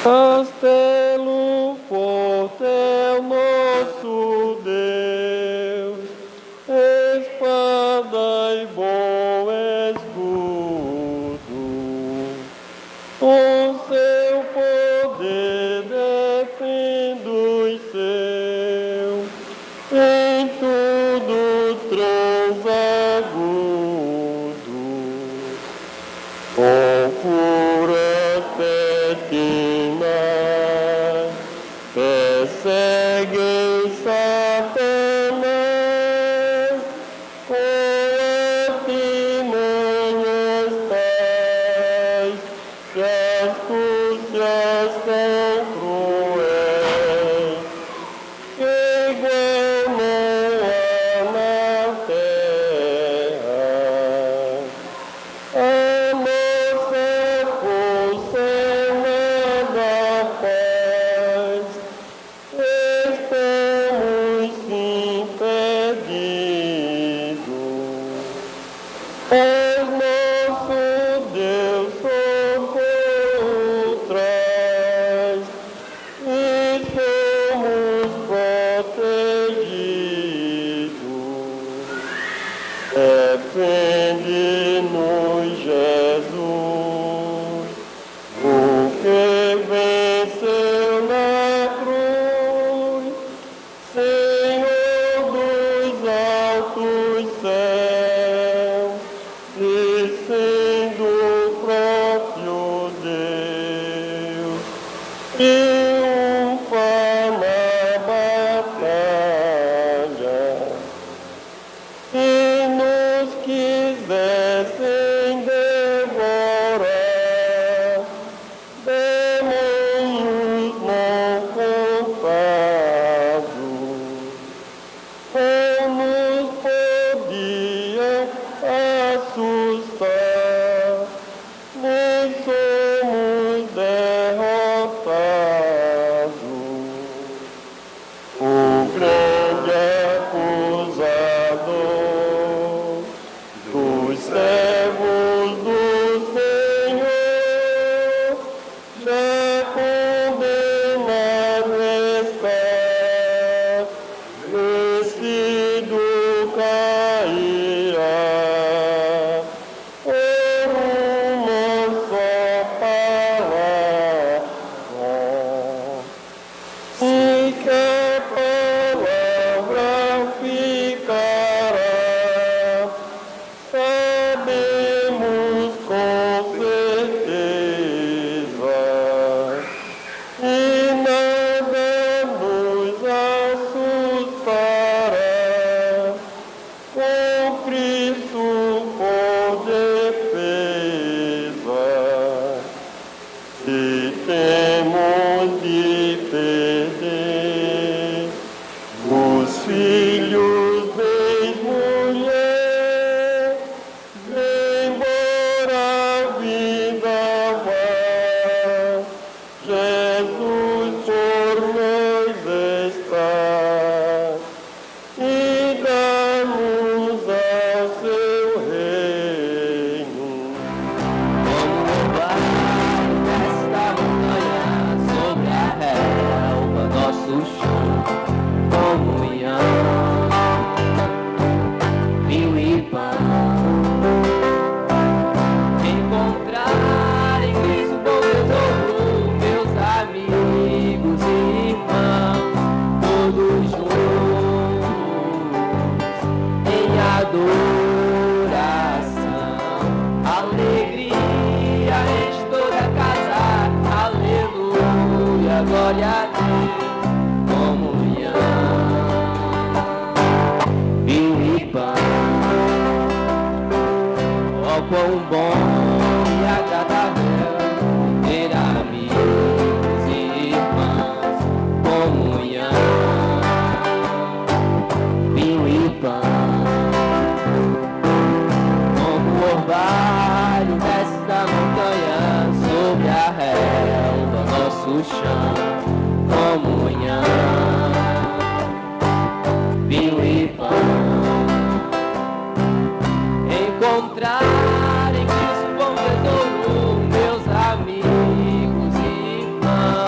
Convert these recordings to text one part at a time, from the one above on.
Castelo forte é o nosso Deus, espada e bom escudo. Com seu poder defende os seus, em tudo transagudo. Com fúria pertinaz, perseguem Satanás, com artimanhas tais, que astúcias tão cruéis, que igual não há na terra. A nossa força é nada faz, estamos impedidos. Mas nosso Deus socorro traz, e somos protegidos. Defende-nos, Jesus, o que venceu na cruz, Senhor dos altos céus, e sendo o próprio Deus, triunfa na batalha. Se nos quisessem devorar, demônios não contados, ou nos podiam assustar, nem somos derrotados. O grande acusador dos servos do Senhor, já condenado está, vencido cairá, por uma só palavra. E que a palavra ficará, sabemos com certeza, e nada nos assustará, com Cristo por defesa. Se temos de perder os filhos de mulher, embora a vida vá, Jesus por nós está, e dá-nos a seu reino. Esta montanha sobre a relva, nosso chão, comunhão, vinho e pão. Encontrar em Cristo bom tesouro, meus amigos e irmãos, todos juntos em adoração, alegria enche toda a casa, aleluia, glória a Deus, comunhão, vinho e pão. Ó quão bom e agradável ter amigos e irmãos, comunhão, vinho e pão. Como o orvalho desce da montanha sobre a relva, nosso chão, comunhão, vinho e pão. Encontrar em Cristo bom tesouro, meus amigos e irmãos.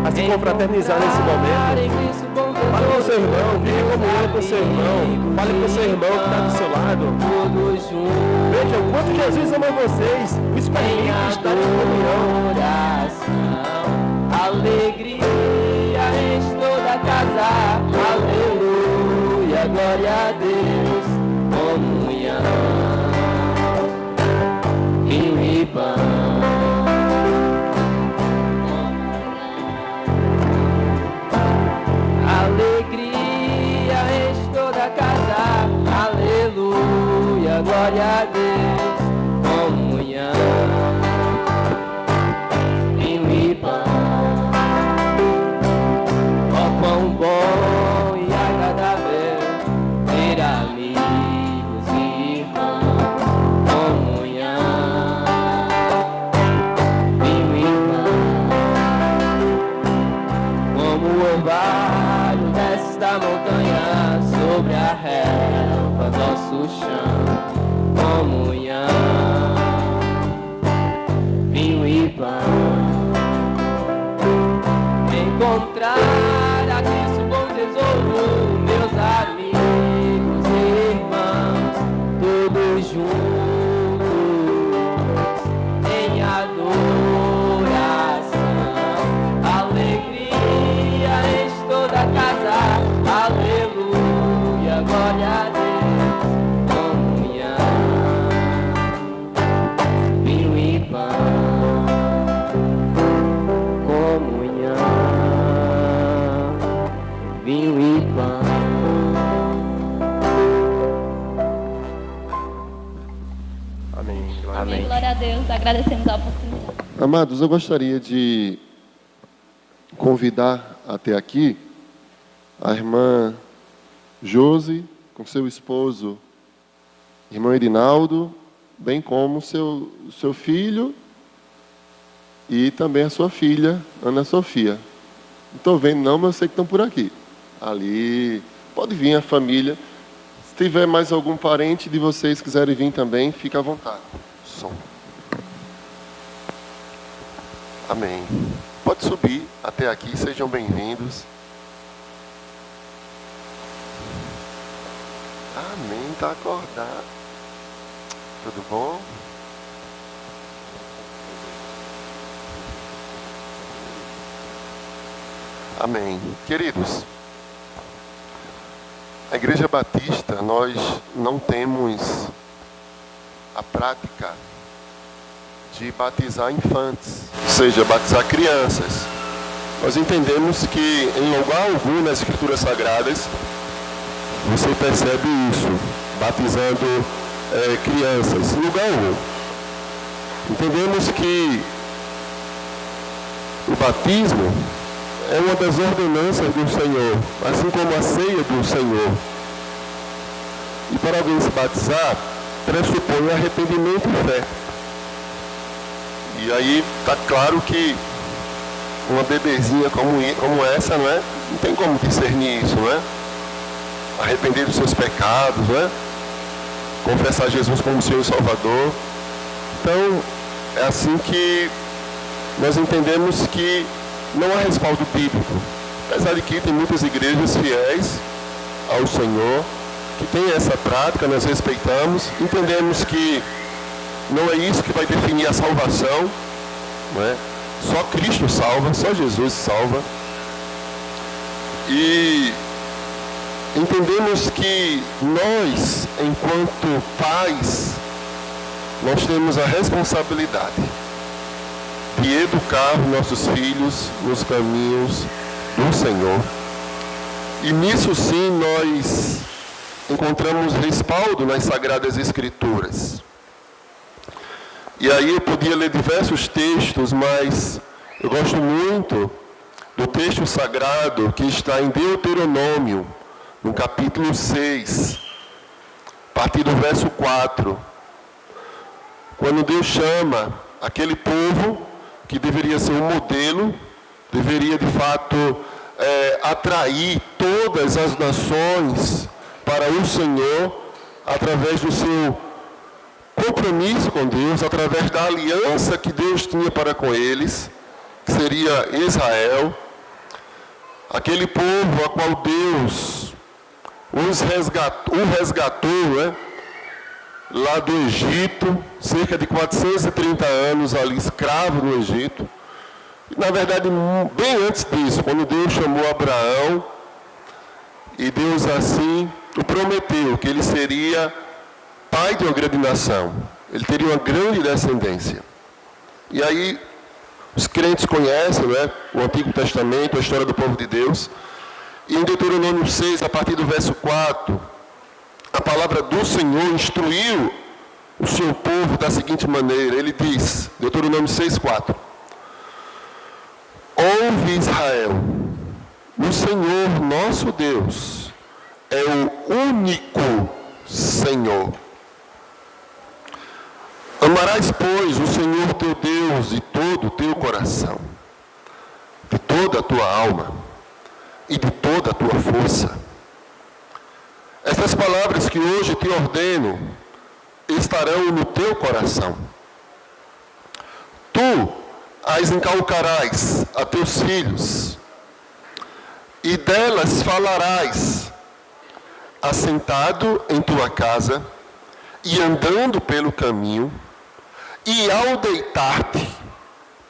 a se confraternizar nesse momento. Fale com o seu irmão, vive comunhão com o seu irmão. Fale com o seu irmão que está do seu lado. Veja o quanto Jesus ama vocês. Os permite estar em comunhão. Alegria enche toda a casa. Aleluia, glória a Deus. Comunhão, vinho e pão. Alegria enche toda a casa, aleluia, glória a Deus, comunhão, vinho e pão, ó pão bom e agradável, ter amigos e irmãos, comunhão, vinho e pão, como o orvalho desta montanha sobre a relva, nosso chão, comunhão, vinho e pão. Encontrar a Cristo bom tesouro, meus amigos e irmãos, todos juntos em adoração, alegria enche toda a casa, aleluia, glória a Deus, comunhão, vinho e pão, comunhão, vinho e pão. Amém. Amém. Glória a Deus, agradecemos a oportunidade. Amados, eu gostaria de convidar até aqui a irmã Josi, com seu esposo, irmão Irinaldo, bem como seu filho e também a sua filha, Ana Sofia. Não estou vendo não, mas eu sei que estão por aqui. Ali, pode vir a família. Se tiver mais algum parente de vocês quiserem vir também, fique à vontade. Som. Amém. Pode subir até aqui, sejam bem-vindos. Amém, está acordado. Tudo bom? Amém. Queridos, a Igreja Batista, nós não temos a prática de batizar infantes, ou seja, batizar crianças. Nós entendemos que em lugar algum nas Escrituras Sagradas você percebe isso, batizando crianças, em lugar algum. Entendemos que o batismo é uma das ordenanças do Senhor, assim como a ceia do Senhor. E para alguém se batizar, pressupõe arrependimento e fé. E aí está claro que uma bebezinha como essa, não é? Não tem como discernir isso, não é? Arrepender dos seus pecados, não é? Confessar Jesus como Senhor e Salvador. Então, é assim que nós entendemos que não há respaldo bíblico. Apesar de que tem muitas igrejas fiéis ao Senhor, que tem essa prática, nós respeitamos, entendemos que não é isso que vai definir a salvação, não é? Só Cristo salva, só Jesus salva. E entendemos que nós, enquanto pais, nós temos a responsabilidade de educar nossos filhos nos caminhos do Senhor. E nisso sim nós encontramos respaldo nas Sagradas Escrituras. E aí eu podia ler diversos textos, mas eu gosto muito do texto sagrado que está em Deuteronômio, no capítulo 6, a partir do verso 4. Quando Deus chama aquele povo que deveria ser um modelo, deveria de fato atrair todas as nações para o Senhor, através do seu compromisso com Deus, através da aliança que Deus tinha para com eles, que seria Israel, aquele povo a qual Deus o resgatou, né? Lá do Egito, cerca de 430 anos ali, escravo no Egito. E, na verdade, bem antes disso, quando Deus chamou Abraão, e Deus assim o prometeu, que ele seria pai de uma grande nação. Ele teria uma grande descendência. E aí, os crentes conhecem, né, o Antigo Testamento, a história do povo de Deus. E em Deuteronômio 6, a partir do verso 4, a palavra do Senhor instruiu o seu povo da seguinte maneira. Ele diz, Deuteronômio 6, 4. Ouve, Israel, o Senhor nosso Deus é o único Senhor. Amarás, pois, o Senhor teu Deus de todo o teu coração, de toda a tua alma e de toda a tua força. Estas palavras que hoje te ordeno estarão no teu coração. Tu as inculcarás a teus filhos, e delas falarás, assentado em tua casa, e andando pelo caminho, e ao deitar-te,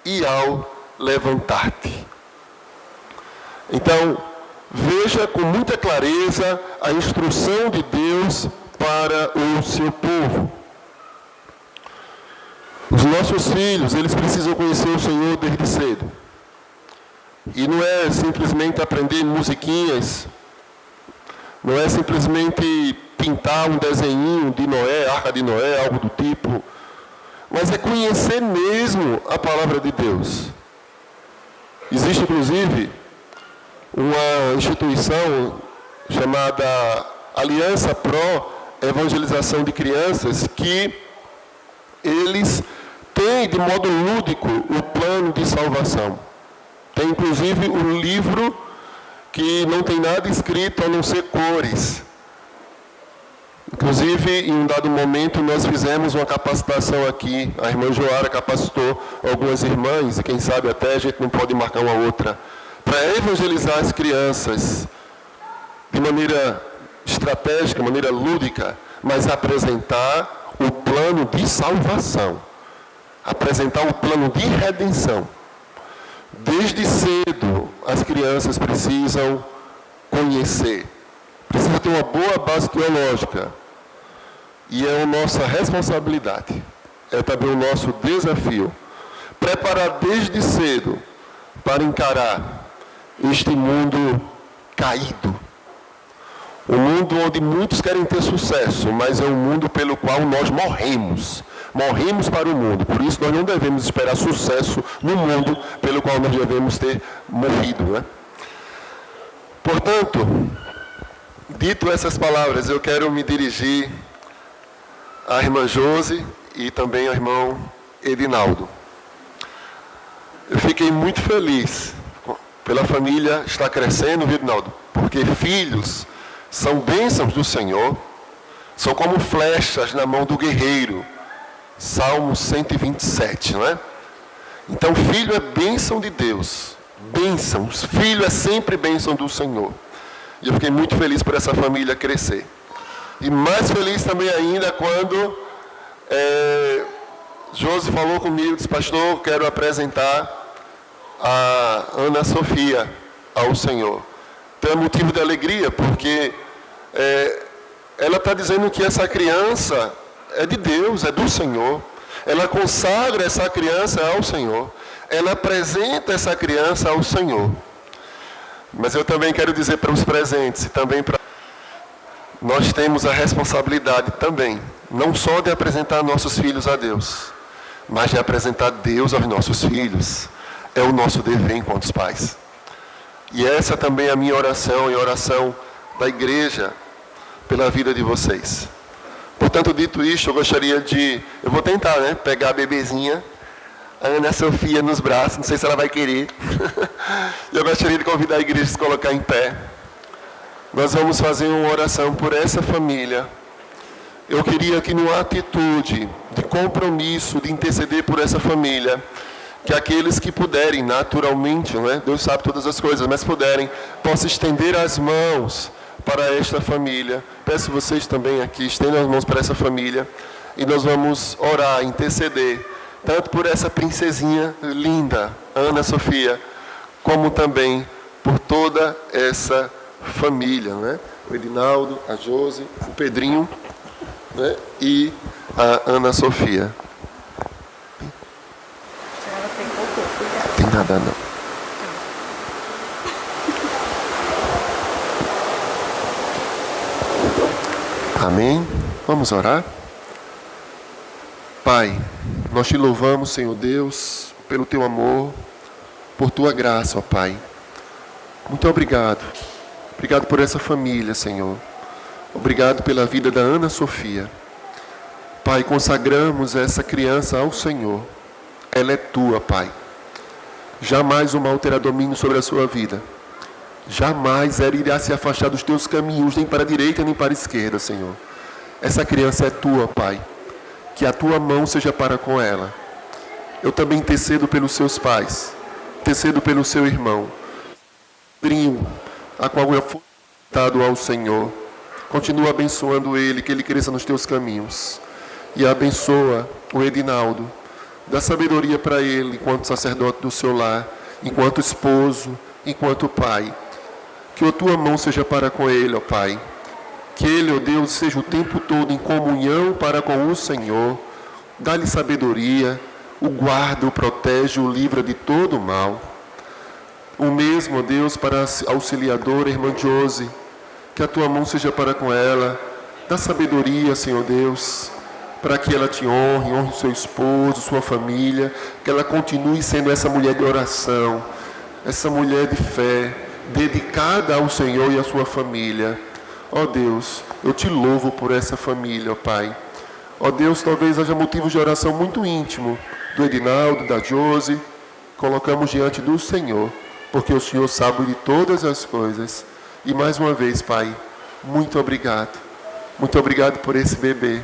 e ao levantar-te. Então, veja com muita clareza a instrução de Deus para o seu povo. Os nossos filhos, eles precisam conhecer o Senhor desde cedo. E não é simplesmente aprender musiquinhas, não é simplesmente pintar um desenho de Noé, Arca de Noé, algo do tipo, mas é conhecer mesmo a palavra de Deus. Existe, inclusive, uma instituição chamada Aliança Pro Evangelização de Crianças, que eles têm de modo lúdico o plano de salvação. Tem inclusive um livro que não tem nada escrito a não ser cores. Inclusive, em um dado momento, nós fizemos uma capacitação aqui. A irmã Joara capacitou algumas irmãs, e quem sabe até a gente não pode marcar uma outra, para evangelizar as crianças de maneira estratégica, de maneira lúdica, mas apresentar o plano de salvação, apresentar o plano de redenção. Desde cedo, as crianças precisam conhecer, precisam ter uma boa base teológica, e é a nossa responsabilidade, é também o nosso desafio, preparar desde cedo para encarar este mundo caído. Um mundo onde muitos querem ter sucesso, mas é um mundo pelo qual nós morremos. Morremos para o mundo. Por isso nós não devemos esperar sucesso no mundo pelo qual nós devemos ter morrido, né? Portanto, dito essas palavras, eu quero me dirigir à irmã Josi e também ao irmão Edinaldo. Eu fiquei muito feliz pela família estar crescendo, viu, Edinaldo? Porque filhos são bênçãos do Senhor, são como flechas na mão do guerreiro. Salmo 127, não é? Então, filho é bênção de Deus. Bênção. Filho é sempre bênção do Senhor. E eu fiquei muito feliz por essa família crescer. E mais feliz também ainda quando Josi falou comigo, disse, pastor, quero apresentar a Ana Sofia ao Senhor. Então é motivo de alegria, porque ela está dizendo que essa criança é de Deus, é do Senhor. Ela consagra essa criança ao Senhor. Ela apresenta essa criança ao Senhor. Mas eu também quero dizer para os presentes, e também para... Nós temos a responsabilidade também, não só de apresentar nossos filhos a Deus, mas de apresentar Deus aos nossos filhos. É o nosso dever enquanto pais. E essa também é a minha oração e a oração da igreja pela vida de vocês. Portanto, dito isto, eu gostaria de... Eu vou tentar, né? Pegar a bebezinha, a Ana Sofia nos braços, não sei se ela vai querer. Eu gostaria de convidar a igreja a se colocar em pé. Nós vamos fazer uma oração por essa família. Eu queria que numa atitude de compromisso, de interceder por essa família, que aqueles que puderem, naturalmente, né? Deus sabe todas as coisas, mas puderem, possam estender as mãos para esta família. Peço vocês também aqui, estendam as mãos para essa família, e nós vamos orar, interceder, tanto por essa princesinha linda, Ana Sofia, como também por toda essa família, né? O Edinaldo, a Josi, o Pedrinho, né? E a Ana Sofia. Tem nada não. Amém? Vamos orar? Pai, nós te louvamos, Senhor Deus, pelo teu amor, por tua graça, ó Pai. Muito obrigado. Obrigado por essa família, Senhor. Obrigado pela vida da Ana Sofia. Pai, consagramos essa criança ao Senhor. Ela é tua, Pai. Jamais o mal terá domínio sobre a sua vida. Jamais ela irá se afastar dos teus caminhos, nem para a direita, nem para a esquerda, Senhor. Essa criança é tua, Pai. Que a tua mão seja para com ela. Eu também intercedo pelos seus pais. Intercedo pelo seu irmão. Pedrinho, a qual eu fui dado ao Senhor. Continua abençoando ele, que ele cresça nos teus caminhos. E abençoa o Edinaldo. Dá sabedoria para ele, enquanto sacerdote do seu lar, enquanto esposo, enquanto pai. Que a tua mão seja para com ele, ó Pai. Que ele, ó Deus, seja o tempo todo em comunhão para com o Senhor. Dá-lhe sabedoria, o guarda, o protege, o livra de todo o mal. O mesmo, ó Deus, para a auxiliadora, a irmã Josi. Que a tua mão seja para com ela. Dá sabedoria, Senhor Deus, para que ela te honre, honre seu esposo, sua família. Que ela continue sendo essa mulher de oração, essa mulher de fé, dedicada ao Senhor e à sua família. Ó Deus, eu te louvo por essa família, ó Pai. Ó Deus, talvez haja motivos de oração muito íntimo do Edinaldo, da Josi. Colocamos diante do Senhor, porque o Senhor sabe de todas as coisas. E mais uma vez, Pai, muito obrigado. Muito obrigado por esse bebê.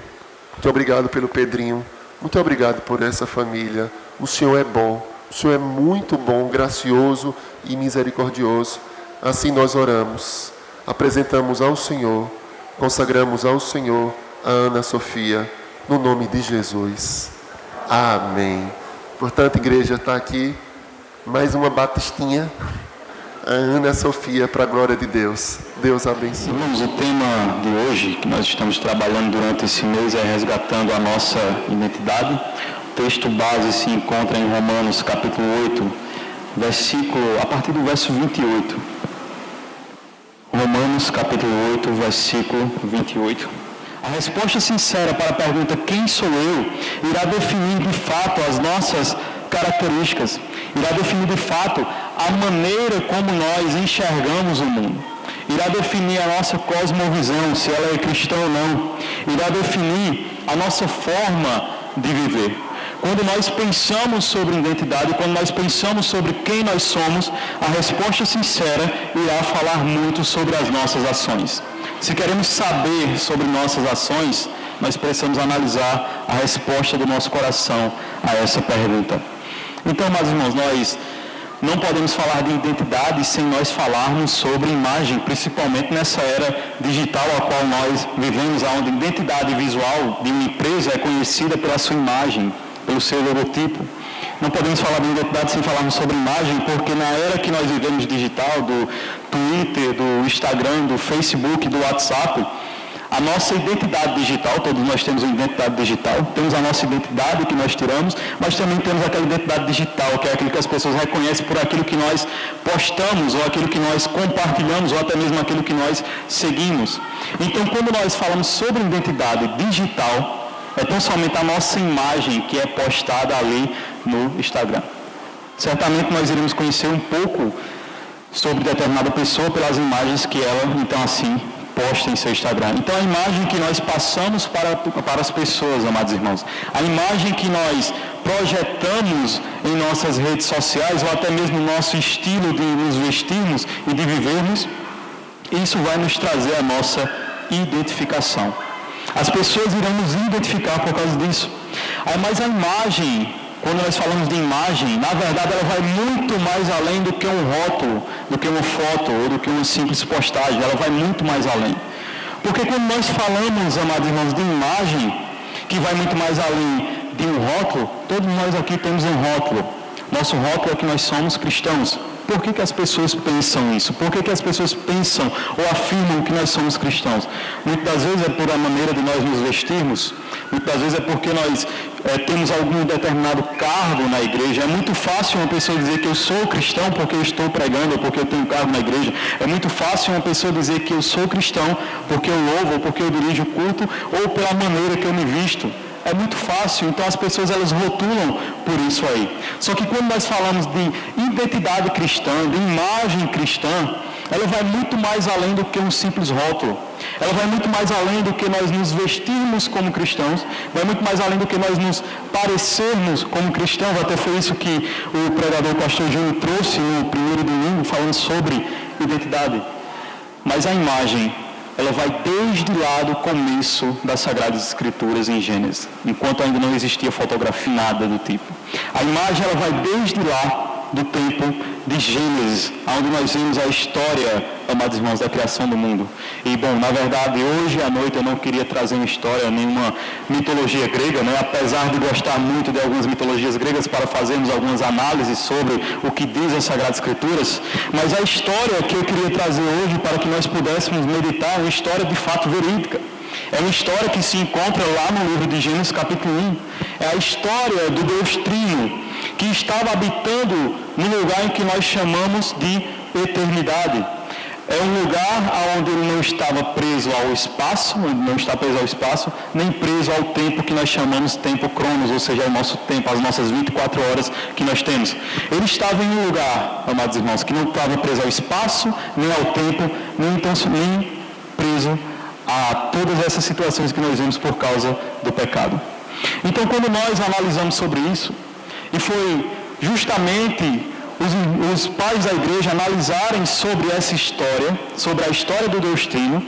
Muito obrigado pelo Pedrinho. Muito obrigado por essa família. O Senhor é bom. O Senhor é muito bom, gracioso e misericordioso. Assim nós oramos. Apresentamos ao Senhor, consagramos ao Senhor a Ana Sofia, no nome de Jesus. Amém. Portanto, igreja, está aqui mais uma batistinha, a Ana Sofia, para a glória de Deus. Deus abençoe. Irmãos, o tema de hoje, que nós estamos trabalhando durante esse mês, é resgatando a nossa identidade. O texto base se encontra em Romanos, capítulo 8, a partir do verso 28. Romanos, capítulo 8, versículo 28. A resposta sincera para a pergunta quem sou eu irá definir de fato as nossas características, irá definir de fato a maneira como nós enxergamos o mundo, irá definir a nossa cosmovisão, se ela é cristã ou não, irá definir a nossa forma de viver. Quando nós pensamos sobre identidade, quando nós pensamos sobre quem nós somos, a resposta sincera irá falar muito sobre as nossas ações. Se queremos saber sobre nossas ações, nós precisamos analisar a resposta do nosso coração a essa pergunta. Então, meus irmãos, nós não podemos falar de identidade sem nós falarmos sobre imagem, principalmente nessa era digital a qual nós vivemos, onde a identidade visual de uma empresa é conhecida pela sua imagem, pelo seu logotipo. Não podemos falar de identidade sem falarmos sobre imagem, porque na era que nós vivemos digital, do Twitter, do Instagram, do Facebook, do WhatsApp, a nossa identidade digital, todos nós temos uma identidade digital, temos a nossa identidade que nós tiramos, mas também temos aquela identidade digital, que é aquilo que as pessoas reconhecem por aquilo que nós postamos, ou aquilo que nós compartilhamos, ou até mesmo aquilo que nós seguimos. Então, quando nós falamos sobre identidade digital, é tão somente a nossa imagem que é postada ali no Instagram. Certamente nós iremos conhecer um pouco sobre determinada pessoa pelas imagens que ela, então assim, posta em seu Instagram. Então a imagem que nós passamos para as pessoas, amados irmãos, a imagem que nós projetamos em nossas redes sociais, ou até mesmo o nosso estilo de nos vestirmos e de vivermos, isso vai nos trazer a nossa identificação. As pessoas irão nos identificar por causa disso. Mas a imagem, quando nós falamos de imagem, na verdade ela vai muito mais além do que um rótulo, do que uma foto ou do que uma simples postagem, ela vai muito mais além. Porque quando nós falamos, amados irmãos, de imagem, que vai muito mais além de um rótulo, todos nós aqui temos um rótulo. Nosso rótulo é que nós somos cristãos. Por que as pessoas pensam isso? Por que as pessoas pensam ou afirmam que nós somos cristãos? Muitas das vezes é por a maneira de nós nos vestirmos, muitas das vezes é porque nós temos algum determinado cargo na igreja. É muito fácil uma pessoa dizer que eu sou cristão porque eu estou pregando ou porque eu tenho cargo na igreja. É muito fácil uma pessoa dizer que eu sou cristão porque eu louvo ou porque eu dirijo o culto ou pela maneira que eu me visto. É muito fácil, então as pessoas elas rotulam por isso aí. Só que quando nós falamos de identidade cristã, de imagem cristã, ela vai muito mais além do que um simples rótulo. Ela vai muito mais além do que nós nos vestirmos como cristãos, vai muito mais além do que nós nos parecermos como cristãos. Até foi isso que o pregador pastor Júnior trouxe no primeiro domingo, falando sobre identidade. Mas a imagem, ela vai desde lá do começo das Sagradas Escrituras em Gênesis, enquanto ainda não existia fotografia, nada do tipo. A imagem, ela vai desde lá do tempo de Gênesis, onde nós vimos a história, amados irmãos, da criação do mundo. E, bom, na verdade, hoje à noite eu não queria trazer uma história, nenhuma mitologia grega, né? Apesar de gostar muito de algumas mitologias gregas para fazermos algumas análises sobre o que diz as Sagradas Escrituras, mas a história que eu queria trazer hoje para que nós pudéssemos meditar é uma história de fato verídica. É uma história que se encontra lá no livro de Gênesis capítulo 1. É a história do Deus Trino, que estava habitando no lugar em que nós chamamos de eternidade. É um lugar onde ele não estava preso ao espaço, não está preso ao espaço, nem preso ao tempo que nós chamamos tempo cronos, ou seja, o nosso tempo, as nossas 24 horas que nós temos. Ele estava em um lugar, amados irmãos, que não estava preso ao espaço, nem ao tempo, nem preso a todas essas situações que nós vemos por causa do pecado. Então, quando nós analisamos sobre isso, e foi justamente os pais da igreja analisarem sobre essa história, sobre a história do Deus Trino,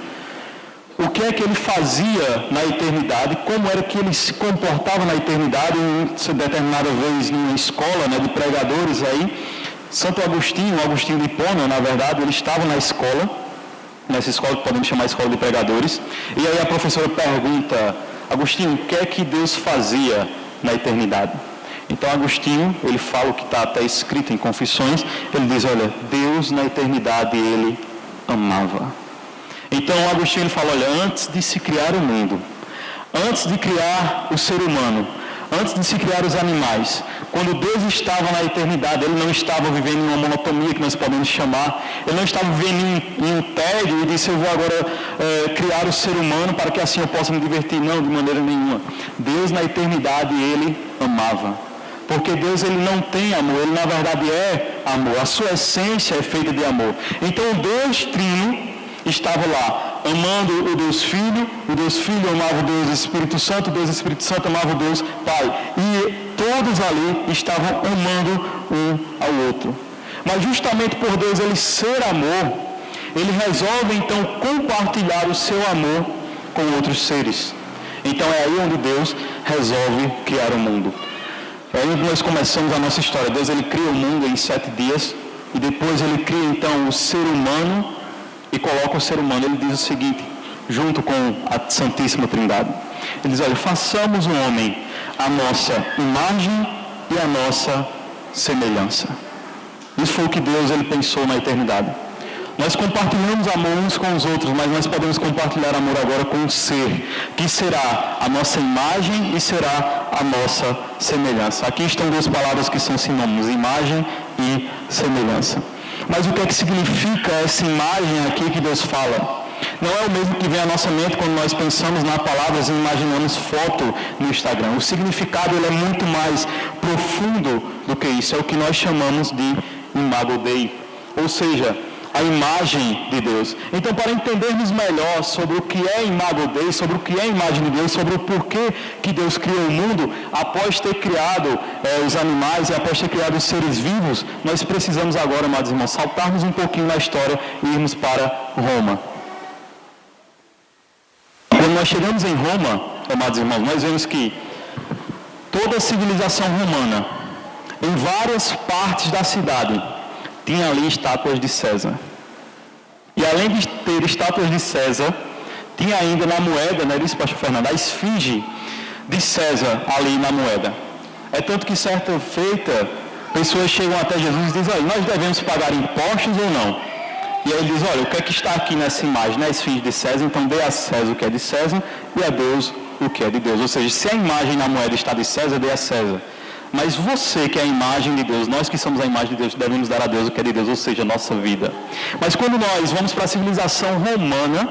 o que é que ele fazia na eternidade, como era que ele se comportava na eternidade, em determinada vez numa escola, né, de pregadores aí, Santo Agostinho de Hipona, na verdade, ele estava na escola, nessa escola que podemos chamar de escola de pregadores, e aí a professora pergunta, Agostinho, o que é que Deus fazia na eternidade? Então Agostinho, ele fala o que está até escrito em Confissões, ele diz, olha, Deus na eternidade ele amava. Então Agostinho ele fala, olha, antes de se criar o mundo, antes de criar o ser humano, antes de se criar os animais, quando Deus estava na eternidade, ele não estava vivendo em uma monotonia que nós podemos chamar, ele não estava vivendo em um tédio e disse, eu vou agora criar o ser humano para que assim eu possa me divertir. Não, de maneira nenhuma. Deus na eternidade, ele amava. Porque Deus ele não tem amor, ele na verdade é amor, a sua essência é feita de amor. Então o Deus Trino estava lá, amando o Deus Filho amava o Deus Espírito Santo, o Deus Espírito Santo amava o Deus Pai. E todos ali estavam amando um ao outro. Mas justamente por Deus ele ser amor, ele resolve então compartilhar o seu amor com outros seres. Então é aí onde Deus resolve criar o mundo. É aí nós começamos a nossa história. Deus ele cria o mundo em 7 dias e depois ele cria então o ser humano e coloca o ser humano. Ele diz o seguinte, junto com a Santíssima Trindade. Ele diz, olha, façamos o homem a nossa imagem e a nossa semelhança. Isso foi o que Deus ele pensou na eternidade. Nós compartilhamos amor uns com os outros, mas nós podemos compartilhar amor agora com um ser, que será a nossa imagem e será a nossa semelhança. Aqui estão duas palavras que são sinônimos, imagem e semelhança. Mas o que é que significa essa imagem aqui que Deus fala? Não é o mesmo que vem à nossa mente quando nós pensamos na palavra e imaginamos foto no Instagram. O significado ele é muito mais profundo do que isso. É o que nós chamamos de imago Dei. Ou seja, a imagem de Deus. Então, para entendermos melhor sobre o que é imago Dei, sobre o que é a imagem de Deus, sobre o porquê que Deus criou o mundo, após ter criado os animais e após ter criado os seres vivos, nós precisamos agora, amados irmãos, saltarmos um pouquinho na história e irmos para Roma. Quando nós chegamos em Roma, amados irmãos, nós vemos que toda a civilização romana, em várias partes da cidade, tinha ali estátuas de César. E além de ter estátuas de César, tinha ainda na moeda, não é isso, pastor Fernando, a esfinge de César ali na moeda. É tanto que certa feita, pessoas chegam até Jesus e dizem, olha, nós devemos pagar impostos ou não? E aí ele diz, olha, o que é que está aqui nessa imagem? Na esfinge de César, então dê a César o que é de César e a Deus o que é de Deus. Ou seja, se a imagem na moeda está de César, dê a César. Mas você que é a imagem de Deus, nós que somos a imagem de Deus, devemos dar a Deus o que é de Deus, ou seja, a nossa vida. Mas quando nós vamos para a civilização romana,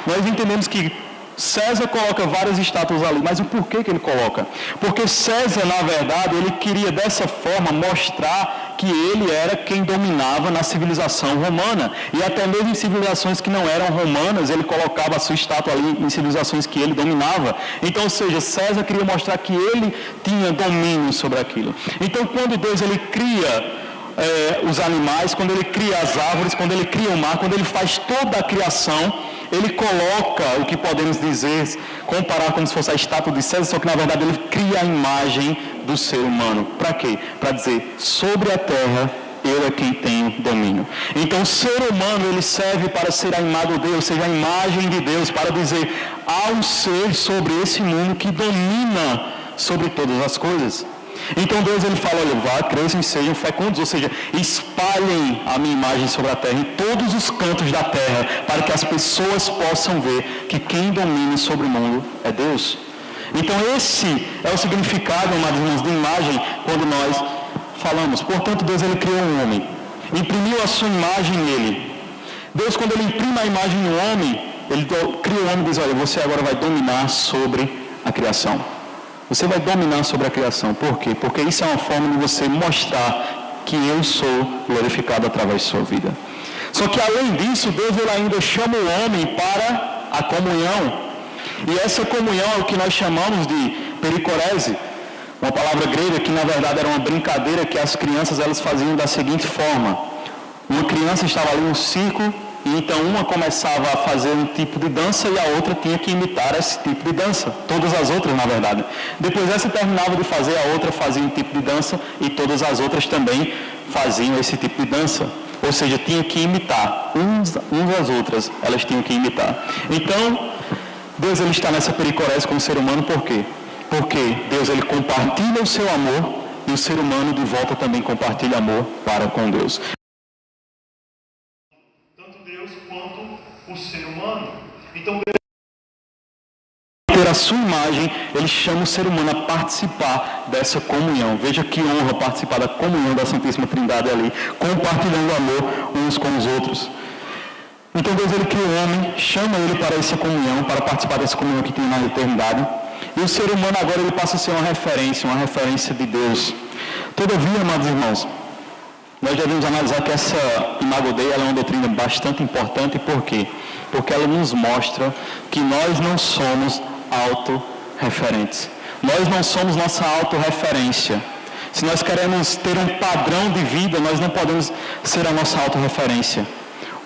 nós entendemos que César coloca várias estátuas ali, mas o porquê que ele coloca? Porque César, na verdade, ele queria dessa forma mostrar que ele era quem dominava na civilização romana. E até mesmo em civilizações que não eram romanas, ele colocava a sua estátua ali em civilizações que ele dominava. Então, ou seja, César queria mostrar que ele tinha domínio sobre aquilo. Então, quando Deus ele cria os animais, quando ele cria as árvores, quando ele cria o mar, quando ele faz toda a criação, ele coloca o que podemos dizer, comparar como se fosse a estátua de César, só que na verdade ele cria a imagem do ser humano. Para quê? Para dizer, sobre a terra, eu é quem tenho domínio. Então o ser humano, ele serve para ser a imagem de Deus, ou seja, a imagem de Deus, para dizer, há um ser sobre esse mundo que domina sobre todas as coisas. Então Deus ele fala, olha, vá, cresçam e sejam fecundos, ou seja, espalhem a minha imagem sobre a terra, em todos os cantos da terra, para que as pessoas possam ver que quem domina sobre o mundo é Deus. Então esse é o significado, amados irmãos, de imagem, quando nós falamos. Portanto, Deus ele criou um homem, imprimiu a sua imagem nele. Deus, quando ele imprime a imagem no homem, ele cria o homem e diz, olha, você agora vai dominar sobre a criação. Você vai dominar sobre a criação. Por quê? Porque isso é uma forma de você mostrar que eu sou glorificado através de sua vida. Só que além disso, Deus ele ainda chama o homem para a comunhão. E essa comunhão é o que nós chamamos de pericorese. Uma palavra grega que na verdade era uma brincadeira que as crianças elas faziam da seguinte forma. Uma criança estava ali no círculo, e então uma começava a fazer um tipo de dança e a outra tinha que imitar esse tipo de dança. Todas as outras, na verdade. Depois essa terminava de fazer, a outra fazia um tipo de dança e todas as outras também faziam esse tipo de dança. Ou seja, tinha que imitar. Uns às outras, elas tinham que imitar. Então, Deus ele está nessa pericorese com o ser humano, por quê? Porque Deus ele compartilha o seu amor e o ser humano de volta também compartilha amor para com Deus. O ser humano. Então, ter a sua imagem, ele chama o ser humano a participar dessa comunhão. Veja que honra participar da comunhão da Santíssima Trindade ali, compartilhando amor uns com os outros. Então Deus ele cria o homem, chama ele para essa comunhão, para participar dessa comunhão que tem na eternidade. E o ser humano agora ele passa a ser uma referência de Deus. Todavia, amados irmãos, nós devemos analisar que essa Imago Dei ela é uma doutrina bastante importante. Por quê? Porque ela nos mostra que nós não somos autorreferentes. Nós não somos nossa autorreferência. Se nós queremos ter um padrão de vida, nós não podemos ser a nossa autorreferência.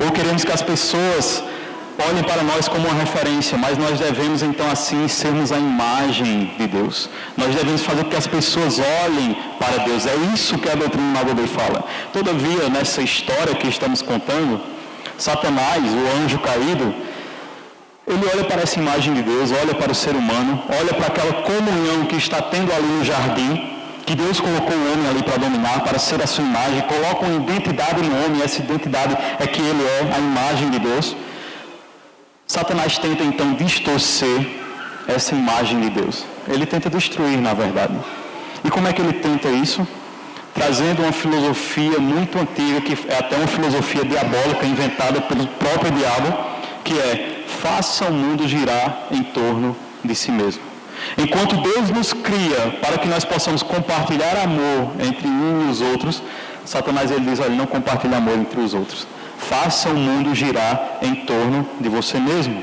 Ou queremos que as pessoas olhem para nós como uma referência, mas nós devemos então assim sermos a imagem de Deus. Nós devemos fazer com que as pessoas olhem para Deus. É isso que a doutrina Imago Dei fala. Todavia, nessa história que estamos contando, Satanás, o anjo caído, ele olha para essa imagem de Deus, olha para o ser humano, olha para aquela comunhão que está tendo ali no jardim, que Deus colocou o homem ali para dominar, para ser a sua imagem, coloca uma identidade no homem, essa identidade é que ele é a imagem de Deus. Satanás tenta então distorcer essa imagem de Deus. Ele tenta destruir, na verdade. E como é que ele tenta isso? Trazendo uma filosofia muito antiga, que é até uma filosofia diabólica inventada pelo próprio diabo, que é: faça o mundo girar em torno de si mesmo. Enquanto Deus nos cria para que nós possamos compartilhar amor entre uns e os outros, Satanás ele diz: olha, não compartilhe amor entre os outros. Faça o mundo girar em torno de você mesmo.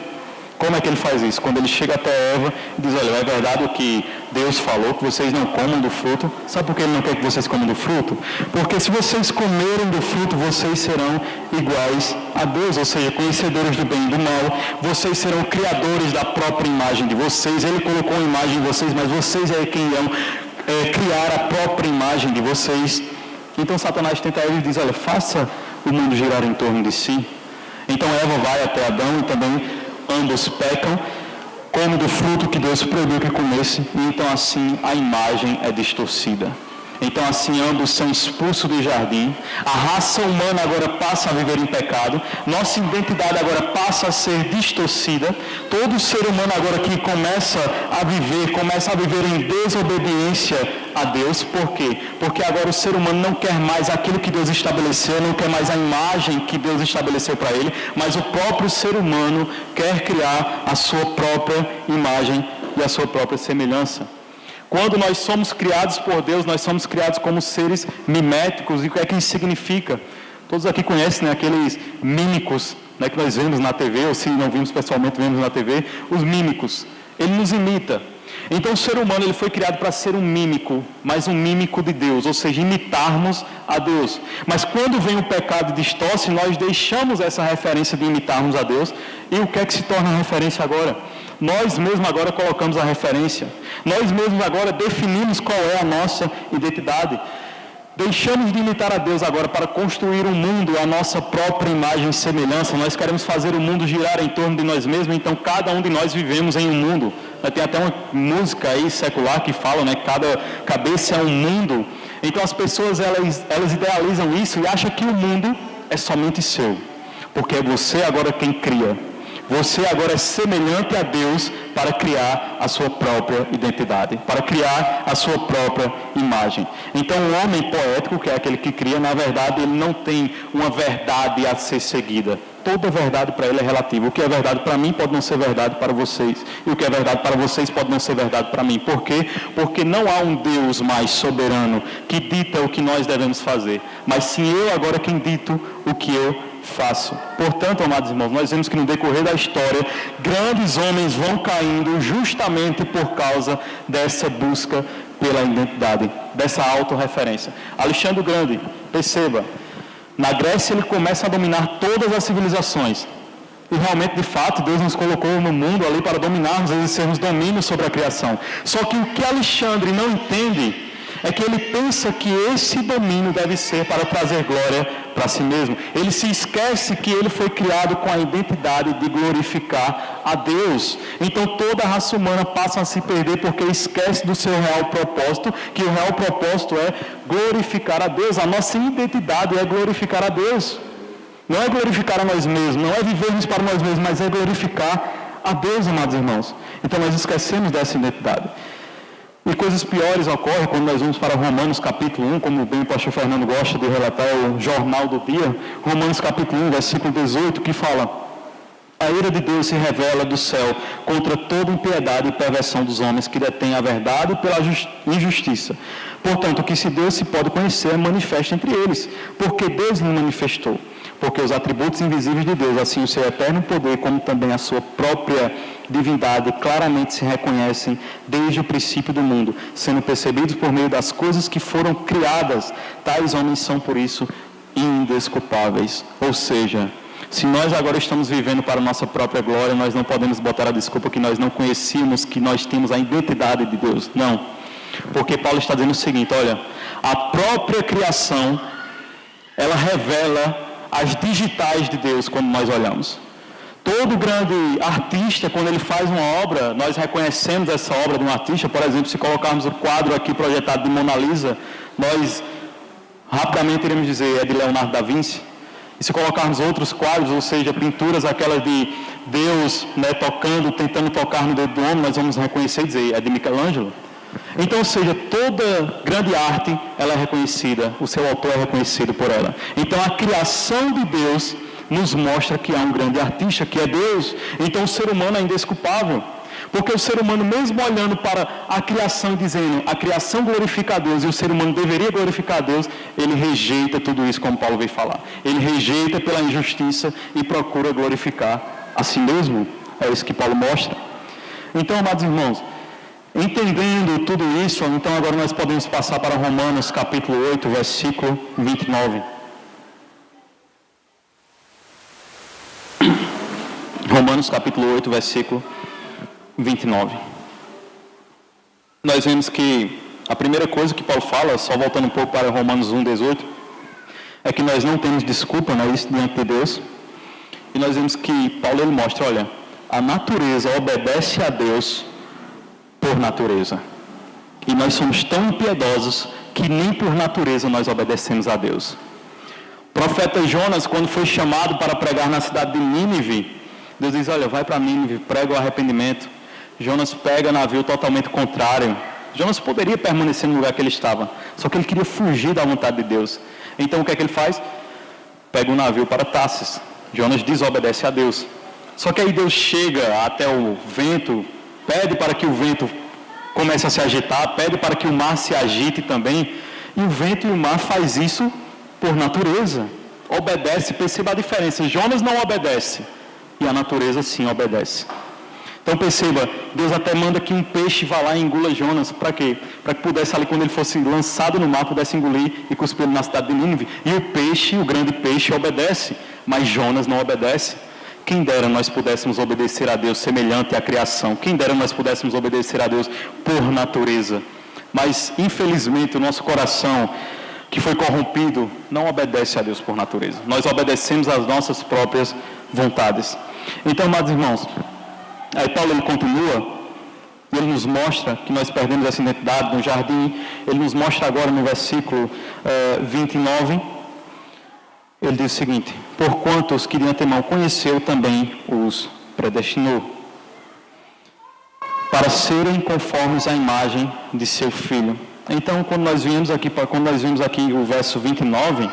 Como é que ele faz isso? Quando ele chega até Eva e diz: olha, é verdade o que Deus falou, que vocês não comam do fruto. Sabe por que ele não quer que vocês comam do fruto? Porque se vocês comerem do fruto, vocês serão iguais a Deus, ou seja, conhecedores do bem e do mal. Vocês serão criadores da própria imagem de vocês. Ele colocou uma imagem em vocês, mas vocês é quem irão criar a própria imagem de vocês. Então Satanás tenta ele e diz, olha, faça o mundo girar em torno de si. Então Eva vai até Adão e também ambos pecam, comem do fruto que Deus proibiu que comesse, e então assim a imagem é distorcida. Então assim ambos são expulsos do jardim, a raça humana agora passa a viver em pecado, nossa identidade agora passa a ser distorcida, todo ser humano agora que começa a viver em desobediência a Deus. Por quê? Porque agora o ser humano não quer mais aquilo que Deus estabeleceu, não quer mais a imagem que Deus estabeleceu para ele, mas o próprio ser humano quer criar a sua própria imagem e a sua própria semelhança. Quando nós somos criados por Deus, nós somos criados como seres miméticos. E o que é que isso significa? Todos aqui conhecem, né, aqueles mímicos, né, que nós vemos na TV, ou se não vimos pessoalmente, vemos na TV, os mímicos. Ele nos imita. Então o ser humano ele foi criado para ser um mímico, mas um mímico de Deus, ou seja, imitarmos a Deus. Mas quando vem o pecado e distorce, nós deixamos essa referência de imitarmos a Deus. E o que é que se torna referência agora? Nós mesmos agora colocamos a referência. Nós mesmos agora definimos qual é a nossa identidade. Deixamos de imitar a Deus agora para construir um mundo à nossa própria imagem e semelhança. Nós queremos fazer o mundo girar em torno de nós mesmos, então cada um de nós vivemos em um mundo. Tem até uma música aí secular que fala, né? Cada cabeça é um mundo. Então as pessoas elas idealizam isso e acham que o mundo é somente seu. Porque é você agora quem cria. Você agora é semelhante a Deus para criar a sua própria identidade, para criar a sua própria imagem. Então, o homem poético, que é aquele que cria, na verdade, ele não tem uma verdade a ser seguida. Toda verdade para ele é relativa. O que é verdade para mim pode não ser verdade para vocês. E o que é verdade para vocês pode não ser verdade para mim. Por quê? Porque não há um Deus mais soberano que dita o que nós devemos fazer. Mas sim eu agora quem dito o que eu faço. Portanto, amados irmãos, nós vemos que no decorrer da história, grandes homens vão caindo justamente por causa dessa busca pela identidade, dessa autorreferência. Alexandre o Grande, perceba, na Grécia ele começa a dominar todas as civilizações. E realmente, de fato, Deus nos colocou no mundo ali para dominarmos, exercermos domínio sobre a criação. Só que o que Alexandre não entende é que ele pensa que esse domínio deve ser para trazer glória para si mesmo. Ele se esquece que ele foi criado com a identidade de glorificar a Deus. Então toda a raça humana passa a se perder porque esquece do seu real propósito, que o real propósito é glorificar a Deus. A nossa identidade é glorificar a Deus. Não é glorificar a nós mesmos, não é vivermos para nós mesmos, mas é glorificar a Deus, amados irmãos. Então nós esquecemos dessa identidade. E coisas piores ocorrem quando nós vamos para Romanos capítulo 1, como bem o pastor Fernando gosta de relatar, o jornal do dia, Romanos capítulo 1, versículo 18, que fala: a ira de Deus se revela do céu contra toda impiedade e perversão dos homens que detêm a verdade pela injustiça. Portanto, o que se Deus se pode conhecer é manifesto entre eles, porque Deus lhe manifestou. Porque os atributos invisíveis de Deus, assim o seu eterno poder, como também a sua própria divindade, claramente se reconhecem desde o princípio do mundo, sendo percebidos por meio das coisas que foram criadas. Tais homens são, por isso, indesculpáveis. Ou seja, se nós agora estamos vivendo para a nossa própria glória, nós não podemos botar a desculpa que nós não conhecíamos, que nós temos a identidade de Deus. Não. Porque Paulo está dizendo o seguinte, olha, a própria criação, ela revela as digitais de Deus quando nós olhamos. Todo grande artista, quando ele faz uma obra, nós reconhecemos essa obra de um artista. Por exemplo, se colocarmos o quadro aqui projetado de Mona Lisa, nós rapidamente iremos dizer é de Leonardo da Vinci. E se colocarmos outros quadros, ou seja, pinturas, aquelas de Deus, né, tocando, tentando tocar no dedo do homem, nós vamos reconhecer e dizer é de Michelangelo. Então, ou seja, toda grande arte, ela é reconhecida, o seu autor é reconhecido por ela. Então, a criação de Deus nos mostra que há um grande artista, que é Deus. Então, o ser humano é indesculpável. Porque o ser humano, mesmo olhando para a criação e dizendo, a criação glorifica a Deus, e o ser humano deveria glorificar a Deus, ele rejeita tudo isso, como Paulo veio falar. Ele rejeita pela injustiça e procura glorificar a si mesmo. É isso que Paulo mostra. Então, amados irmãos, entendendo tudo isso, então agora nós podemos passar para Romanos capítulo 8, versículo 29. Romanos capítulo 8, versículo 29. Nós vemos que A primeira coisa que Paulo fala, só voltando um pouco para Romanos 1:18, é que nós não temos desculpa, não é isso, diante de Deus. E nós vemos que Paulo ele mostra, olha, a natureza obedece a Deus por natureza. E nós somos tão impiedosos que nem por natureza nós obedecemos a Deus. O profeta Jonas, quando foi chamado para pregar na cidade de Nínive, Deus diz, olha, vai para Nínive, prega o arrependimento. Jonas pega navio totalmente contrário. Jonas poderia permanecer no lugar que ele estava, só que ele queria fugir da vontade de Deus. Então o que é que ele faz? Pega um navio para Tarsis. Jonas desobedece a Deus. Só que aí Deus chega até o vento, pede para que o vento comece a se agitar, pede para que o mar se agite também, e o vento e o mar faz isso por natureza. Obedece, perceba a diferença. Jonas não obedece, e a natureza sim obedece. Então perceba, Deus até manda que um peixe vá lá e engula Jonas. Para quê? Para que pudesse ali, quando ele fosse lançado no mar, pudesse engolir e cuspir na cidade de Nínive. E o peixe, o grande peixe, obedece, mas Jonas não obedece. Quem dera nós pudéssemos obedecer a Deus semelhante à criação. Quem dera nós pudéssemos obedecer a Deus por natureza. Mas, infelizmente, o nosso coração, que foi corrompido, não obedece a Deus por natureza. Nós obedecemos às nossas próprias vontades. Então, amados irmãos, aí Paulo ele continua, e ele nos mostra que nós perdemos essa identidade no jardim. Ele nos mostra agora no versículo 29, ele diz o seguinte, porquanto os que de antemão conheceu também os predestinou, para serem conformes à imagem de seu Filho. Então, quando nós vimos aqui o verso 29,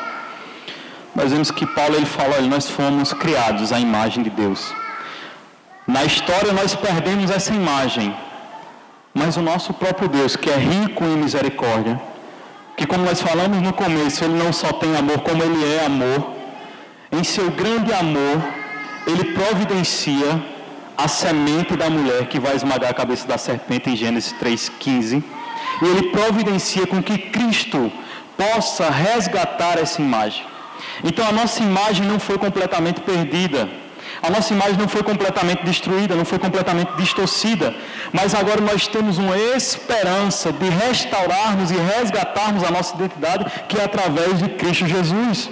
nós vemos que Paulo ele fala, olha, nós fomos criados à imagem de Deus. Na história nós perdemos essa imagem, mas o nosso próprio Deus, que é rico em misericórdia, que como nós falamos no começo, Ele não só tem amor, como Ele é amor, em seu grande amor, Ele providencia a semente da mulher que vai esmagar a cabeça da serpente em Gênesis 3:15, e Ele providencia com que Cristo possa resgatar essa imagem. Então a nossa imagem não foi completamente perdida, a nossa imagem não foi completamente destruída, não foi completamente distorcida, mas agora nós temos uma esperança de restaurarmos e resgatarmos a nossa identidade, que é através de Cristo Jesus.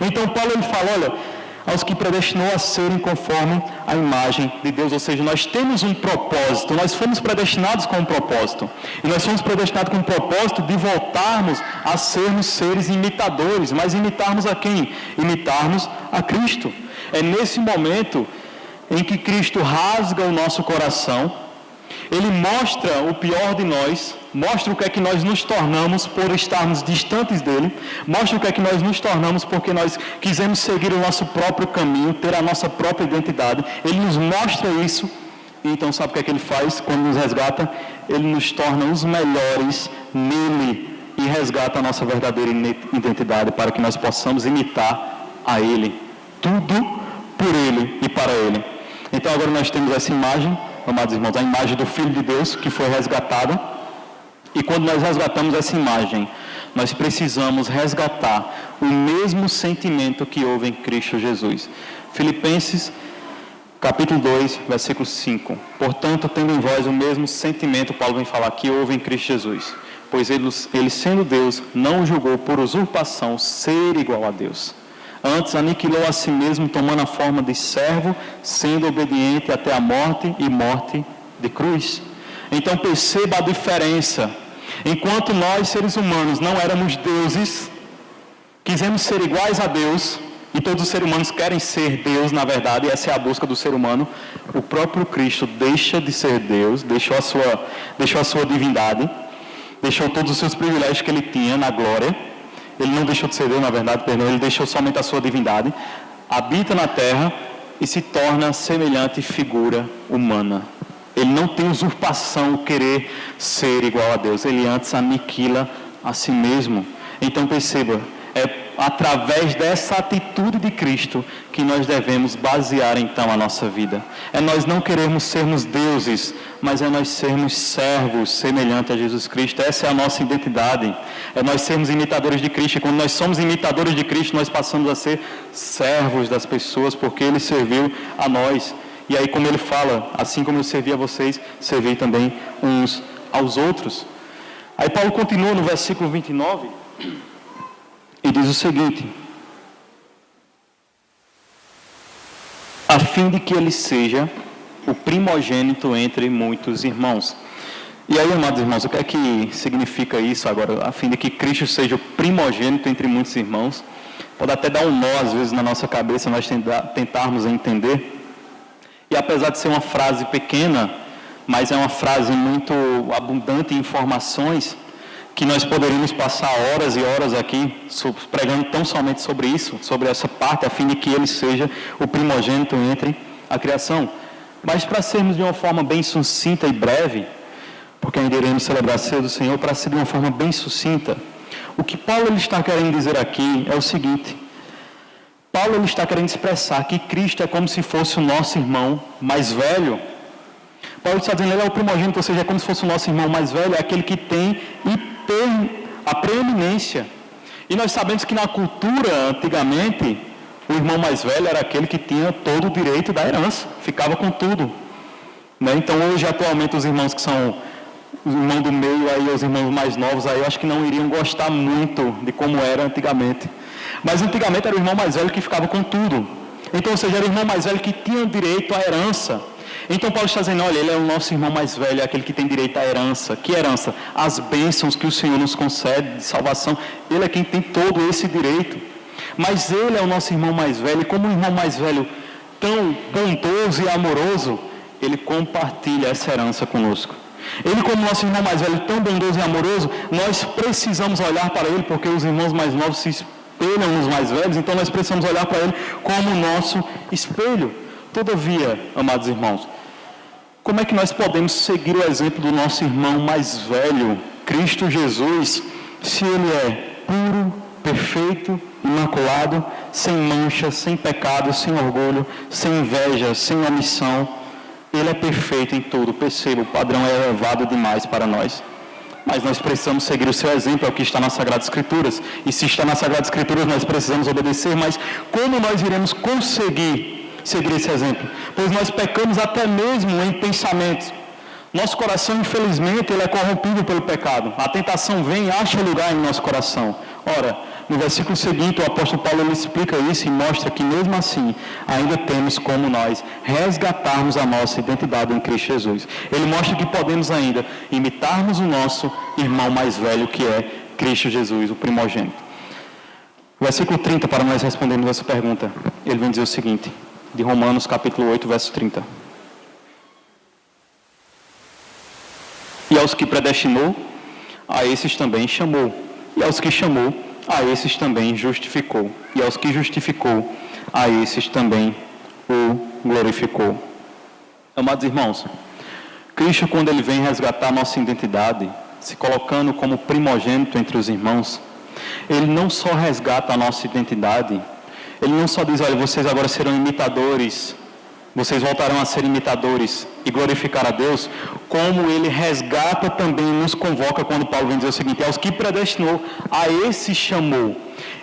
Então Paulo ele fala, olha, aos que predestinou a serem conforme a imagem de Deus, ou seja, nós temos um propósito, nós fomos predestinados com um propósito, e nós fomos predestinados com um propósito de voltarmos a sermos seres imitadores, mas imitarmos a quem? Imitarmos a Cristo. É nesse momento em que Cristo rasga o nosso coração, Ele mostra o pior de nós, mostra o que é que nós nos tornamos por estarmos distantes dEle, mostra o que é que nós nos tornamos porque nós quisemos seguir o nosso próprio caminho, ter a nossa própria identidade. Ele nos mostra isso, e então sabe o que é que Ele faz quando nos resgata? Ele nos torna os melhores nele e resgata a nossa verdadeira identidade para que nós possamos imitar a Ele. Tudo por Ele e para Ele. Então agora nós temos essa imagem, amados irmãos, a imagem do Filho de Deus que foi resgatada. E quando nós resgatamos essa imagem, nós precisamos resgatar o mesmo sentimento que houve em Cristo Jesus. Filipenses, capítulo 2, versículo 5. Portanto, tendo em vós o mesmo sentimento, Paulo vem falar, que houve em Cristo Jesus. Pois ele sendo Deus, não julgou por usurpação ser igual a Deus. Antes aniquilou a si mesmo, tomando a forma de servo, sendo obediente até a morte e morte de cruz. Então perceba a diferença. Enquanto nós, seres humanos, não éramos deuses, quisemos ser iguais a Deus, e todos os seres humanos querem ser Deus, na verdade, essa é a busca do ser humano, o próprio Cristo deixa de ser Deus, deixou a sua divindade, deixou todos os seus privilégios que Ele tinha na glória. Ele não deixou de ser Deus, na verdade, perdão, Ele deixou somente a sua divindade, habita na terra e se torna semelhante figura humana. Ele não tem usurpação, querer ser igual a Deus. Ele antes aniquila a si mesmo. Então perceba, é através dessa atitude de Cristo que nós devemos basear então a nossa vida. É nós não queremos sermos deuses, mas é nós sermos servos semelhante a Jesus Cristo. Essa é a nossa identidade. É nós sermos imitadores de Cristo. E quando nós somos imitadores de Cristo, nós passamos a ser servos das pessoas, porque Ele serviu a nós. E aí, como Ele fala, assim como eu servi a vocês, servi também uns aos outros. Aí Paulo continua no versículo 29 e diz o seguinte: a fim de que ele seja o primogênito entre muitos irmãos. E aí, amados irmãos, o que é que significa isso agora? A fim de que Cristo seja o primogênito entre muitos irmãos. Pode até dar um nó, às vezes, na nossa cabeça, nós tentarmos entender. E apesar de ser uma frase pequena, mas é uma frase muito abundante em informações, que nós poderíamos passar horas e horas aqui pregando tão somente sobre isso, sobre essa parte, a fim de que ele seja o primogênito entre a criação. Mas para sermos de uma forma bem sucinta e breve, porque ainda iremos celebrar a ceia do Senhor, para ser de uma forma bem sucinta, o que Paulo ele está querendo dizer aqui é o seguinte: Paulo ele está querendo expressar que Cristo é como se fosse o nosso irmão mais velho. Paulo está dizendo que ele é o primogênito, ou seja, é como se fosse o nosso irmão mais velho, é aquele que tem a preeminência. E nós sabemos que na cultura, antigamente, o irmão mais velho era aquele que tinha todo o direito da herança, ficava com tudo. Né? Então, hoje, atualmente, os irmãos que são os irmãos do meio, aí, os irmãos mais novos, aí, eu acho que não iriam gostar muito de como era antigamente. Mas antigamente era o irmão mais velho que ficava com tudo. Então, ou seja, era o irmão mais velho que tinha direito à herança. Então Paulo está dizendo, olha, ele é o nosso irmão mais velho, é aquele que tem direito à herança. Que herança? As bênçãos que o Senhor nos concede de salvação. Ele é quem tem todo esse direito. Mas ele é o nosso irmão mais velho, e como o irmão mais velho tão bondoso e amoroso, ele compartilha essa herança conosco. Ele, como nosso irmão mais velho, tão bondoso e amoroso, nós precisamos olhar para ele, porque os irmãos mais novos se espelham nos mais velhos, então nós precisamos olhar para ele como nosso espelho. Todavia, amados irmãos, como é que nós podemos seguir o exemplo do nosso irmão mais velho, Cristo Jesus, se ele é puro, perfeito, imaculado, sem mancha, sem pecado, sem orgulho, sem inveja, sem omissão? Ele é perfeito em tudo. Perceba, o padrão é elevado demais para nós. Mas nós precisamos seguir o seu exemplo, é o que está nas Sagradas Escrituras. E se está nas Sagradas Escrituras, nós precisamos obedecer. Mas como nós iremos conseguir seguir esse exemplo? Pois nós pecamos até mesmo em pensamentos. Nosso coração, infelizmente, ele é corrompido pelo pecado. A tentação vem e acha lugar em nosso coração. Ora, no versículo seguinte, o apóstolo Paulo ele explica isso e mostra que mesmo assim, ainda temos como nós resgatarmos a nossa identidade em Cristo Jesus. Ele mostra que podemos ainda imitarmos o nosso irmão mais velho, que é Cristo Jesus, o primogênito. Versículo 30, para nós respondermos essa pergunta, ele vem dizer o seguinte, de Romanos capítulo 8, verso 30. E aos que predestinou, a esses também chamou. E aos que chamou, a esses também justificou. E aos que justificou, a esses também o glorificou. Amados irmãos, Cristo, quando ele vem resgatar nossa identidade, se colocando como primogênito entre os irmãos, ele não só resgata a nossa identidade, ele não só diz, olha, vocês agora serão imitadores, vocês voltarão a ser imitadores e glorificar a Deus, como ele resgata também, nos convoca quando Paulo vem dizer o seguinte, aos que predestinou, a esse chamou.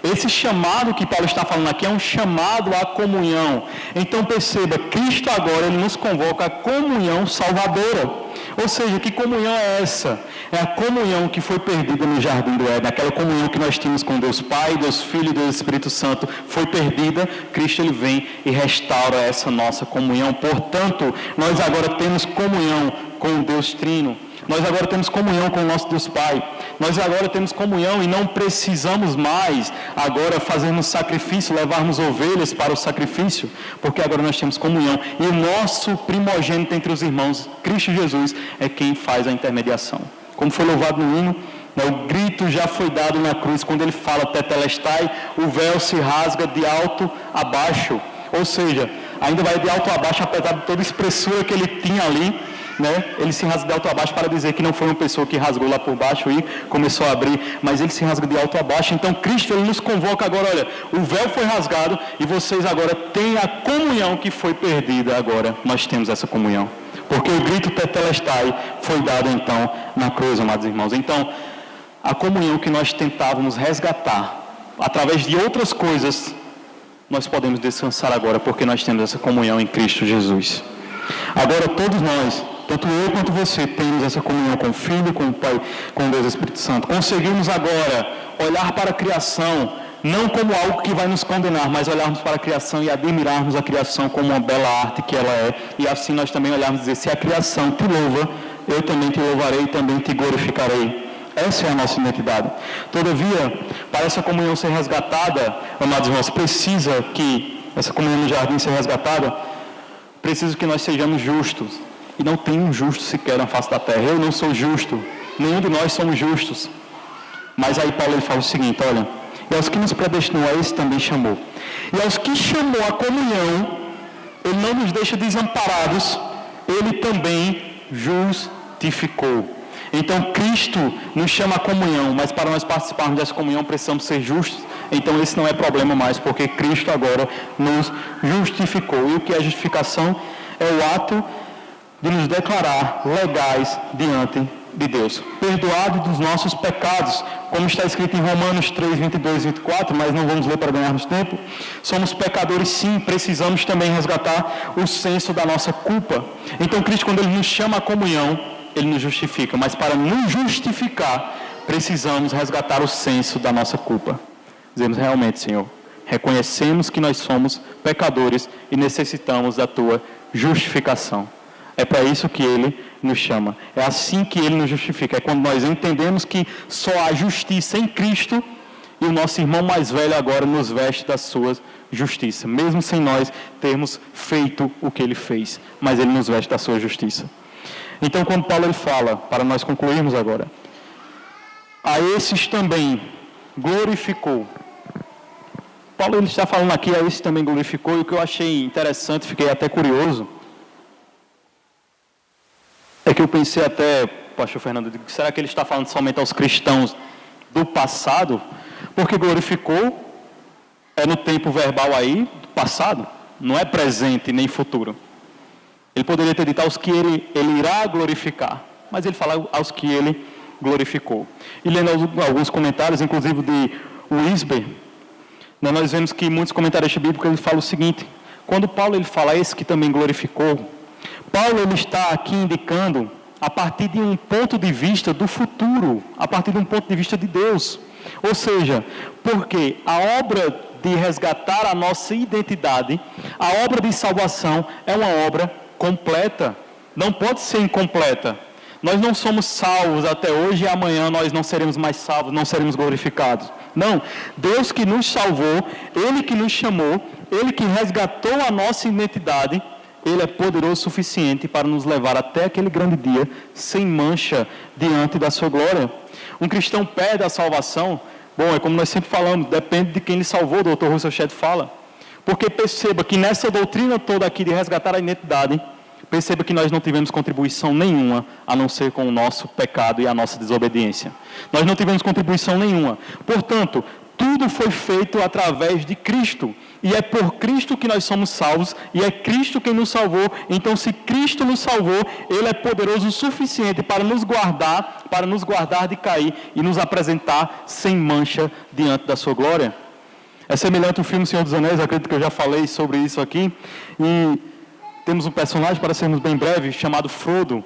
Esse chamado que Paulo está falando aqui é um chamado à comunhão. Então perceba, Cristo agora ele nos convoca à comunhão salvadora. Ou seja, que comunhão é essa? É a comunhão que foi perdida no Jardim do Éden, aquela comunhão que nós tínhamos com Deus Pai, Deus Filho e Deus Espírito Santo, foi perdida. Cristo ele vem e restaura essa nossa comunhão. Portanto, nós agora temos comunhão com o Deus Trino. Nós agora temos comunhão com o nosso Deus Pai. Nós agora temos comunhão e não precisamos mais agora fazermos sacrifício, levarmos ovelhas para o sacrifício, porque agora nós temos comunhão. E o nosso primogênito entre os irmãos, Cristo Jesus, é quem faz a intermediação. Como foi louvado no hino, o grito já foi dado na cruz, quando ele fala tetelestai, o véu se rasga de alto a baixo. Ou seja, ainda vai de alto a baixo, apesar de toda a espessura que ele tinha ali, né? Ele se rasga de alto a baixo para dizer que não foi uma pessoa que rasgou lá por baixo e começou a abrir, mas ele se rasga de alto a baixo. Então Cristo ele nos convoca agora, olha, o véu foi rasgado e vocês agora têm a comunhão que foi perdida agora. Nós temos essa comunhão, porque o grito tetelestai foi dado então na cruz, amados irmãos. Então, a comunhão que nós tentávamos resgatar através de outras coisas, nós podemos descansar agora, porque nós temos essa comunhão em Cristo Jesus. Agora todos nós tanto eu quanto você temos essa comunhão com o Filho, com o Pai, com o Deus Espírito Santo. Conseguimos agora olhar para a criação, não como algo que vai nos condenar, mas olharmos para a criação e admirarmos a criação como uma bela arte que ela é. E assim nós também olharmos e dizer, se a criação te louva, eu também te louvarei e também te glorificarei. Essa é a nossa identidade. Todavia, para essa comunhão ser resgatada, amados irmãos, precisa que essa comunhão no jardim ser resgatada, precisa que nós sejamos justos. E não tem um justo sequer na face da terra. Eu não sou justo. Nenhum de nós somos justos. Mas aí Paulo ele fala o seguinte, olha, e aos que nos predestinou, a esse também chamou. E aos que chamou a comunhão, ele não nos deixa desamparados, ele também justificou. Então Cristo nos chama a comunhão, mas para nós participarmos dessa comunhão precisamos ser justos. Então esse não é problema mais, porque Cristo agora nos justificou. E o que é justificação? É o ato de nos declarar legais diante de Deus, perdoados dos nossos pecados, como está escrito em Romanos 3, 22 e 24, mas não vamos ler para ganharmos tempo. Somos pecadores sim, precisamos também resgatar o senso da nossa culpa. Então Cristo, quando Ele nos chama à comunhão, Ele nos justifica, mas para nos justificar, precisamos resgatar o senso da nossa culpa. Dizemos realmente, Senhor, reconhecemos que nós somos pecadores e necessitamos da Tua justificação. É para isso que Ele nos chama. É assim que Ele nos justifica. É quando nós entendemos que só há justiça em Cristo e o nosso irmão mais velho agora nos veste da sua justiça. Mesmo sem nós termos feito o que Ele fez. Mas Ele nos veste da sua justiça. Então, quando Paulo ele fala, para nós concluirmos agora, a esses também glorificou. Paulo ele está falando aqui, a esses também glorificou, e o que eu achei interessante, fiquei até curioso, é que eu pensei até, pastor Fernando, será que ele está falando somente aos cristãos do passado? Porque glorificou é no tempo verbal aí, do passado, não é presente nem futuro. Ele poderia ter dito aos que ele irá glorificar, mas ele fala aos que ele glorificou. E lendo alguns comentários, inclusive de Wisber, nós vemos que muitos comentaristas bíblicos ele falam o seguinte, quando Paulo ele fala esse que também glorificou, Paulo ele está aqui indicando a partir de um ponto de vista do futuro, a partir de um ponto de vista de Deus. Ou seja, porque a obra de resgatar a nossa identidade, a obra de salvação é uma obra completa, não pode ser incompleta. Nós não somos salvos até hoje e amanhã nós não seremos mais salvos, não seremos glorificados. Não, Deus que nos salvou, Ele que nos chamou, Ele que resgatou a nossa identidade, Ele é poderoso o suficiente para nos levar até aquele grande dia, sem mancha, diante da sua glória. Um cristão perde a salvação, bom, é como nós sempre falamos, depende de quem lhe salvou, o Dr. Russell Shedd fala. Porque perceba que nessa doutrina toda aqui de resgatar a identidade, perceba que nós não tivemos contribuição nenhuma, a não ser com o nosso pecado e a nossa desobediência. Nós não tivemos contribuição nenhuma. Portanto, tudo foi feito através de Cristo. E é por Cristo que nós somos salvos, e é Cristo quem nos salvou. Então, se Cristo nos salvou, Ele é poderoso o suficiente para nos guardar de cair e nos apresentar sem mancha diante da sua glória. É semelhante ao filme Senhor dos Anéis, acredito que eu já falei sobre isso aqui. E temos um personagem, para sermos bem breves, chamado Frodo.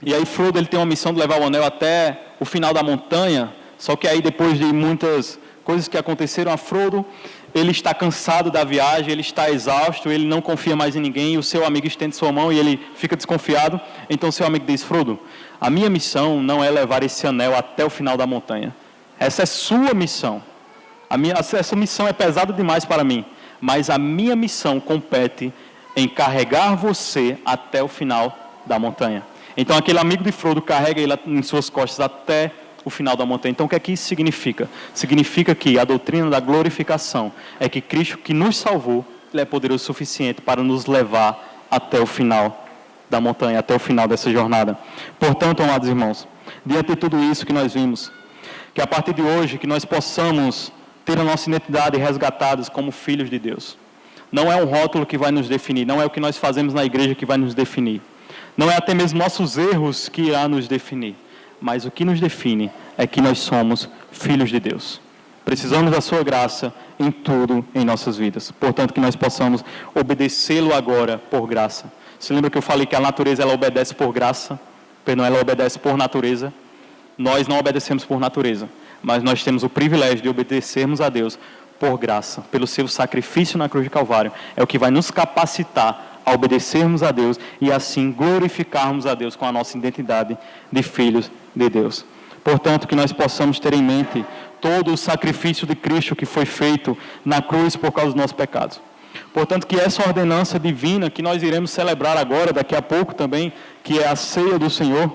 E aí Frodo ele tem uma missão de levar o anel até o final da montanha. Só que aí depois de muitas coisas que aconteceram a Frodo, ele está cansado da viagem, ele está exausto, ele não confia mais em ninguém, e o seu amigo estende sua mão e ele fica desconfiado. Então seu amigo diz, Frodo, a minha missão não é levar esse anel até o final da montanha. Essa é sua missão. Essa missão é pesada demais para mim, mas a minha missão compete em carregar você até o final da montanha. Então aquele amigo de Frodo carrega ele em suas costas até o final da montanha. Então o que é que isso significa? Significa que a doutrina da glorificação é que Cristo que nos salvou, Ele é poderoso o suficiente para nos levar até o final da montanha, até o final dessa jornada. Portanto, amados irmãos, diante de tudo isso que nós vimos, que a partir de hoje que nós possamos ter a nossa identidade resgatados como filhos de Deus. Não é um rótulo que vai nos definir, não é o que nós fazemos na igreja que vai nos definir. Não é até mesmo nossos erros que irá nos definir. Mas o que nos define é que nós somos filhos de Deus. Precisamos da sua graça em tudo em nossas vidas. Portanto, que nós possamos obedecê-lo agora por graça. Se lembra que eu falei que a natureza ela obedece por graça? Perdão, ela obedece por natureza. Nós não obedecemos por natureza, mas nós temos o privilégio de obedecermos a Deus por graça, pelo seu sacrifício na cruz de Calvário. É o que vai nos capacitar a obedecermos a Deus e assim glorificarmos a Deus com a nossa identidade de filhos de Deus. Portanto, que nós possamos ter em mente todo o sacrifício de Cristo que foi feito na cruz por causa dos nossos pecados. Portanto, que essa ordenança divina que nós iremos celebrar agora, daqui a pouco também, que é a ceia do Senhor,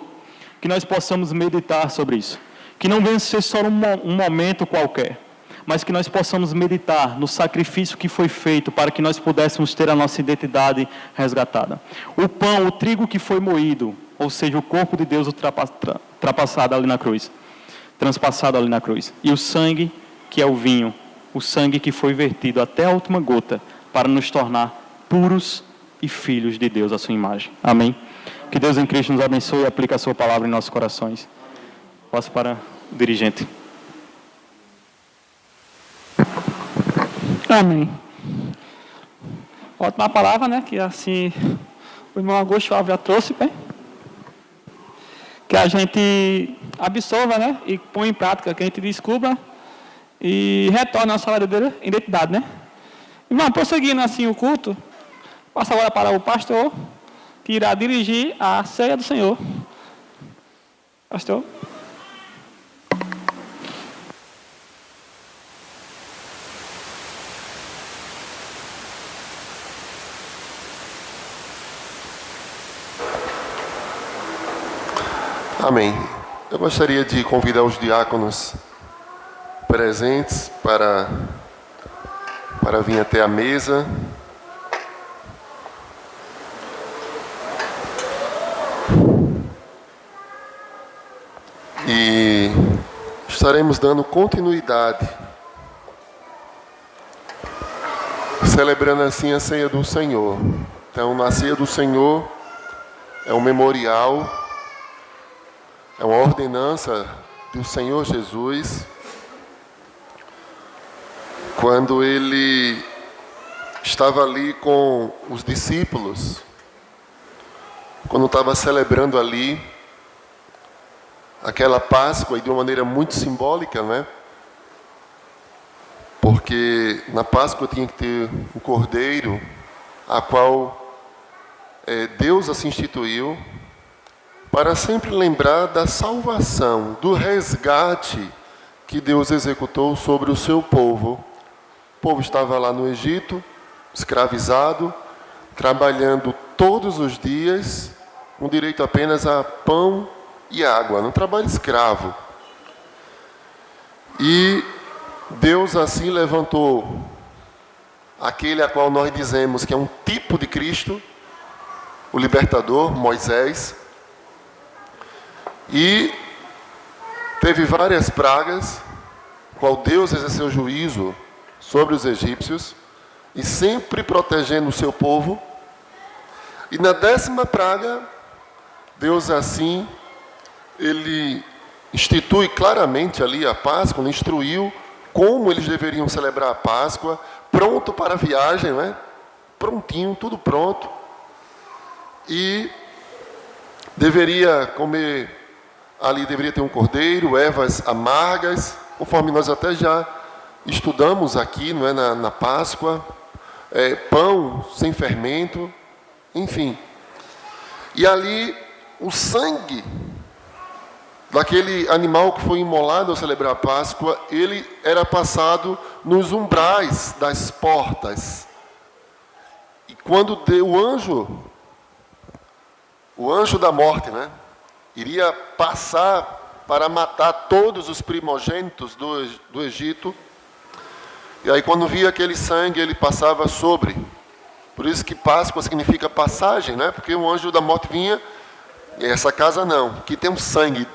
que nós possamos meditar sobre isso. Que não venha ser só um momento qualquer, mas que nós possamos meditar no sacrifício que foi feito para que nós pudéssemos ter a nossa identidade resgatada. O pão, o trigo que foi moído, ou seja, o corpo de Deus ultrapassado ali na cruz, transpassado ali na cruz. E o sangue, que é o vinho, o sangue que foi vertido até a última gota, para nos tornar puros e filhos de Deus, à sua imagem. Amém? Que Deus em Cristo nos abençoe e aplique a sua palavra em nossos corações. Passo para o dirigente. Amém. Ótima palavra, né? Que assim o irmão Augusto Alves já trouxe, né? Que a gente absorva, né? E põe em prática, que a gente descubra e retorne a nossa verdadeira identidade, né? Irmão, prosseguindo assim o culto, passo agora para o pastor, que irá dirigir a ceia do Senhor. Pastor. Amém. Eu gostaria de convidar os diáconos presentes para vir até a mesa. E estaremos dando continuidade, celebrando assim a ceia do Senhor. Então, na ceia do Senhor é um memorial, é uma ordenança do Senhor Jesus, quando Ele estava ali com os discípulos, quando estava celebrando ali aquela Páscoa, e de uma maneira muito simbólica, né? Porque na Páscoa tinha que ter um cordeiro, a qual Deus assim instituiu, para sempre lembrar da salvação, do resgate que Deus executou sobre o seu povo. O povo estava lá no Egito, escravizado, trabalhando todos os dias, com direito apenas a pão e água, no trabalho escravo. E Deus assim levantou aquele a qual nós dizemos que é um tipo de Cristo, o libertador, Moisés. E teve várias pragas, qual Deus exerceu juízo sobre os egípcios, e sempre protegendo o seu povo. E na 10ª praga, Deus assim, Ele institui claramente ali a Páscoa, instruiu como eles deveriam celebrar a Páscoa, pronto para a viagem, né? Prontinho, tudo pronto. E deveria comer, ali deveria ter um cordeiro, ervas amargas, conforme nós até já estudamos aqui, não é, na Páscoa, pão sem fermento, enfim. E ali o sangue daquele animal que foi imolado ao celebrar a Páscoa, ele era passado nos umbrais das portas. E quando deu o anjo da morte, né, iria passar para matar todos os primogênitos do Egito. E aí quando via aquele sangue, ele passava sobre. Por isso que Páscoa significa passagem, né? Porque o anjo da morte vinha, e essa casa não, que tem um sangue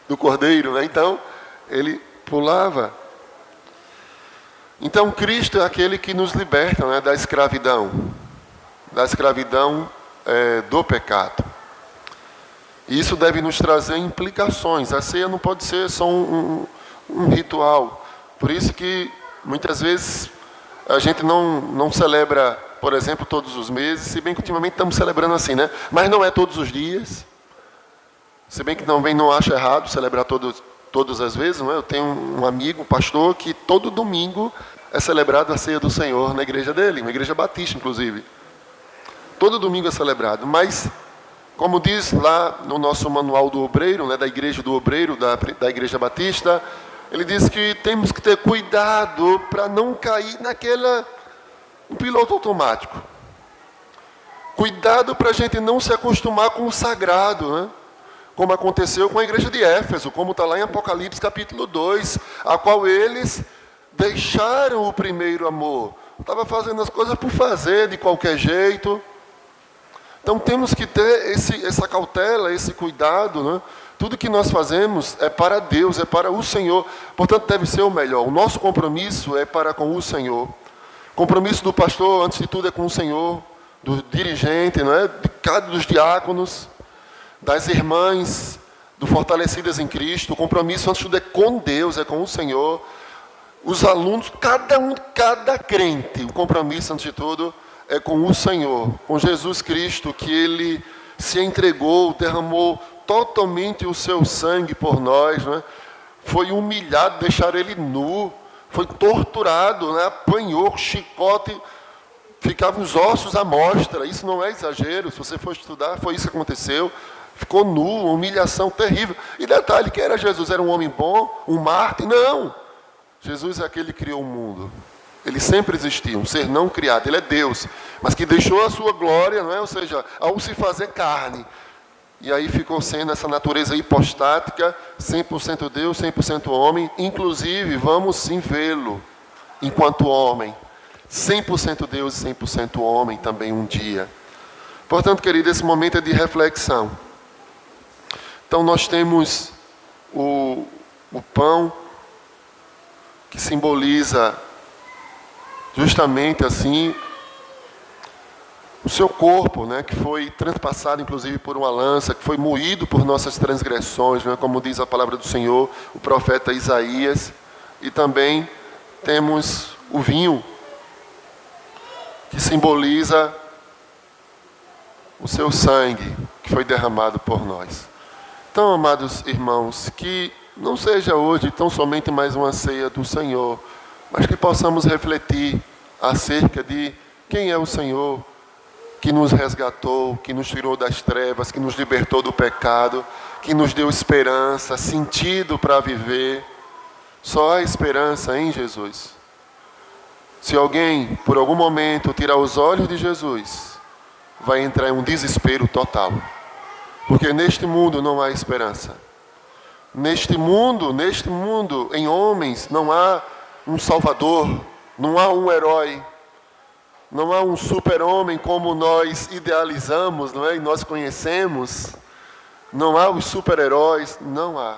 do cordeiro, né? Então, ele pulava. Então, Cristo é aquele que nos liberta, né, da escravidão do pecado. E isso deve nos trazer implicações. A ceia não pode ser só um ritual. Por isso que, muitas vezes, a gente não celebra por exemplo, todos os meses, se bem que ultimamente estamos celebrando assim, né? Mas não é todos os dias. Se bem que também não acho errado celebrar todas as vezes, não é? Eu tenho um amigo, um pastor, que todo domingo é celebrado a ceia do Senhor na igreja dele, uma igreja batista, inclusive. Todo domingo é celebrado, mas, como diz lá no nosso manual do obreiro, né, da igreja do obreiro, da igreja batista, ele diz que temos que ter cuidado para não cair no piloto automático. Cuidado para a gente não se acostumar com o sagrado, né? Como aconteceu com a igreja de Éfeso, como está lá em Apocalipse capítulo 2, a qual eles deixaram o primeiro amor. Estava fazendo as coisas por fazer, de qualquer jeito. Então temos que ter essa cautela, esse cuidado, né? Tudo que nós fazemos é para Deus, é para o Senhor. Portanto, deve ser o melhor. O nosso compromisso é para com o Senhor. O compromisso do pastor, antes de tudo, é com o Senhor, do dirigente, não é? Dos diáconos, das irmãs, do Fortalecidas em Cristo. O compromisso, antes de tudo, é com Deus, é com o Senhor. Os alunos, cada crente, o compromisso, antes de tudo, é com o Senhor, com Jesus Cristo, que Ele se entregou, derramou totalmente o seu sangue por nós, né? Foi humilhado, deixaram Ele nu, foi torturado, né? Apanhou, chicote, ficavam os ossos à mostra. Isso não é exagero, se você for estudar, foi isso que aconteceu. Ficou nu, uma humilhação terrível. E detalhe, quem era Jesus? Era um homem bom, um mártir? Não! Jesus é aquele que criou o mundo. Ele sempre existiu, um ser não criado. Ele é Deus, mas que deixou a sua glória, não é? Ou seja, ao se fazer carne. E aí ficou sendo essa natureza hipostática, 100% Deus, 100% homem. Inclusive, vamos sim vê-lo enquanto homem. 100% Deus e 100% homem também um dia. Portanto, querido, esse momento é de reflexão. Então, nós temos o pão, que simboliza justamente assim o seu corpo, né, que foi transpassado inclusive por uma lança, que foi moído por nossas transgressões, né, como diz a palavra do Senhor, o profeta Isaías. E também temos o vinho, que simboliza o seu sangue, que foi derramado por nós. Então, amados irmãos, que não seja hoje tão somente mais uma ceia do Senhor, mas que possamos refletir acerca de quem é o Senhor, que nos resgatou, que nos tirou das trevas, que nos libertou do pecado, que nos deu esperança, sentido para viver. Só há esperança em Jesus. Se alguém, por algum momento, tirar os olhos de Jesus, vai entrar em um desespero total. Porque neste mundo não há esperança. Neste mundo, em homens, não há um salvador, não há um herói, não há um super-homem como nós idealizamos, não é? E nós conhecemos. Não há os super-heróis, não há.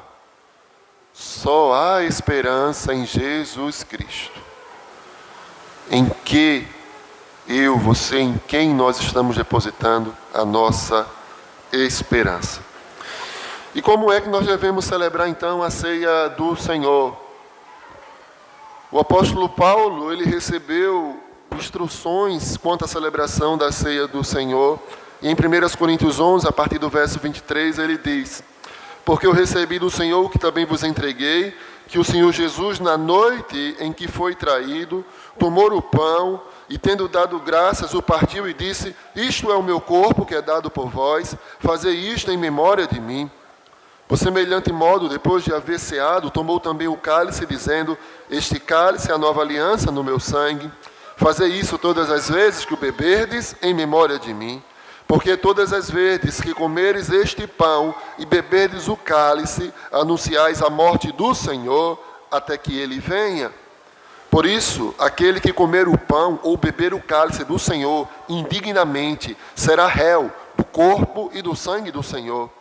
Só há esperança em Jesus Cristo. Em que eu, você, em quem nós estamos depositando a nossa esperança. E como é que nós devemos celebrar então a ceia do Senhor? O apóstolo Paulo, ele recebeu instruções quanto à celebração da ceia do Senhor. E em 1 Coríntios 11, a partir do verso 23, ele diz: porque eu recebi do Senhor o que também vos entreguei, que o Senhor Jesus, na noite em que foi traído, tomou o pão e, tendo dado graças, o partiu e disse: isto é o meu corpo que é dado por vós, fazei isto em memória de mim. Por semelhante modo, depois de haver ceado, tomou também o cálice, dizendo: este cálice é a nova aliança no meu sangue. Fazei isso todas as vezes que o beberdes, em memória de mim. Porque todas as vezes que comeres este pão e beberdes o cálice, anunciais a morte do Senhor, até que ele venha. Por isso, aquele que comer o pão ou beber o cálice do Senhor indignamente, será réu do corpo e do sangue do Senhor.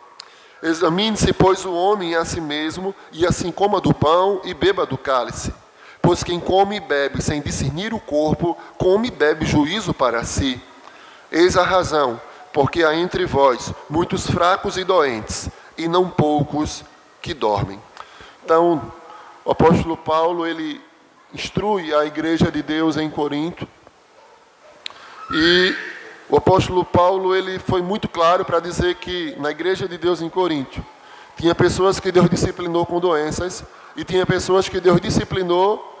Examine-se, pois, o homem a si mesmo, e assim coma do pão e beba do cálice. Pois quem come e bebe sem discernir o corpo, come e bebe juízo para si. Eis a razão, porque há entre vós muitos fracos e doentes, e não poucos que dormem. Então, o apóstolo Paulo, ele instrui a igreja de Deus em Corinto, E o apóstolo Paulo, ele foi muito claro para dizer que na igreja de Deus em Coríntio, tinha pessoas que Deus disciplinou com doenças e tinha pessoas que Deus disciplinou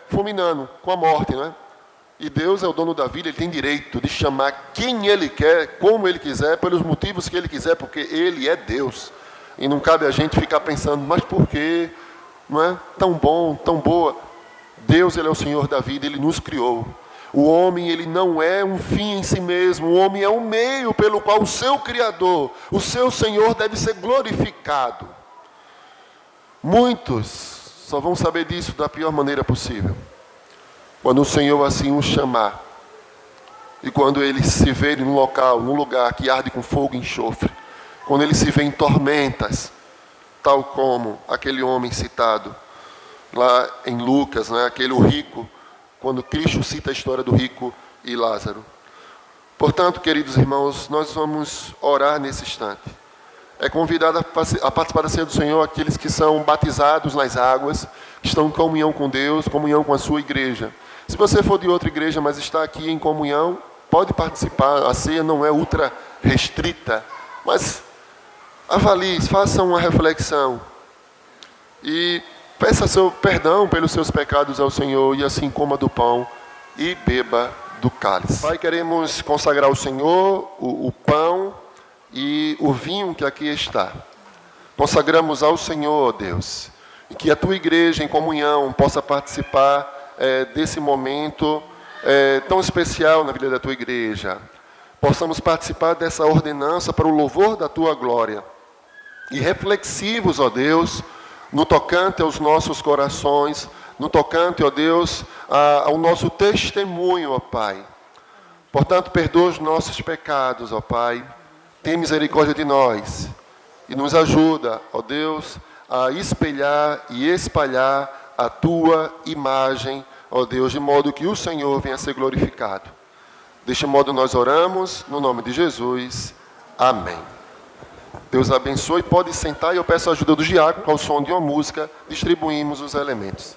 fulminando, com a morte, né? E Deus é o dono da vida, Ele tem direito de chamar quem Ele quer, como Ele quiser, pelos motivos que Ele quiser, porque Ele é Deus. E não cabe a gente ficar pensando, mas por quê? Não é tão bom, tão boa? Deus, Ele é o Senhor da vida, Ele nos criou. O homem, ele não é um fim em si mesmo, o homem é um meio pelo qual o seu Criador, o seu Senhor deve ser glorificado. Muitos só vão saber disso da pior maneira possível, quando o Senhor assim os chamar, e quando eles se verem num local, num lugar que arde com fogo e enxofre, quando eles se veem em tormentas, tal como aquele homem citado lá em Lucas, né, aquele rico, quando Cristo cita a história do rico e Lázaro. Portanto, queridos irmãos, nós vamos orar nesse instante. É convidado a participar da ceia do Senhor aqueles que são batizados nas águas, que estão em comunhão com Deus, comunhão com a sua igreja. Se você for de outra igreja, mas está aqui em comunhão, pode participar. A ceia não é ultra restrita, mas avalie, faça uma reflexão e peça seu perdão pelos seus pecados ao Senhor, e assim coma do pão e beba do cálice. Pai, queremos consagrar ao Senhor o pão e o vinho que aqui está. Consagramos ao Senhor, Deus, e que a tua igreja em comunhão possa participar desse momento tão especial na vida da tua igreja. Possamos participar dessa ordenança para o louvor da tua glória. E reflexivos, ó Deus, no tocante aos nossos corações, no tocante, ó Deus, ao nosso testemunho, ó Pai. Portanto, perdoa os nossos pecados, ó Pai. Tem misericórdia de nós e nos ajuda, ó Deus, a espelhar e espalhar a tua imagem, ó Deus, de modo que o Senhor venha a ser glorificado. Deste modo nós oramos, no nome de Jesus. Amém. Deus abençoe. Pode sentar e eu peço a ajuda do diácono, ao som de uma música, distribuímos os elementos.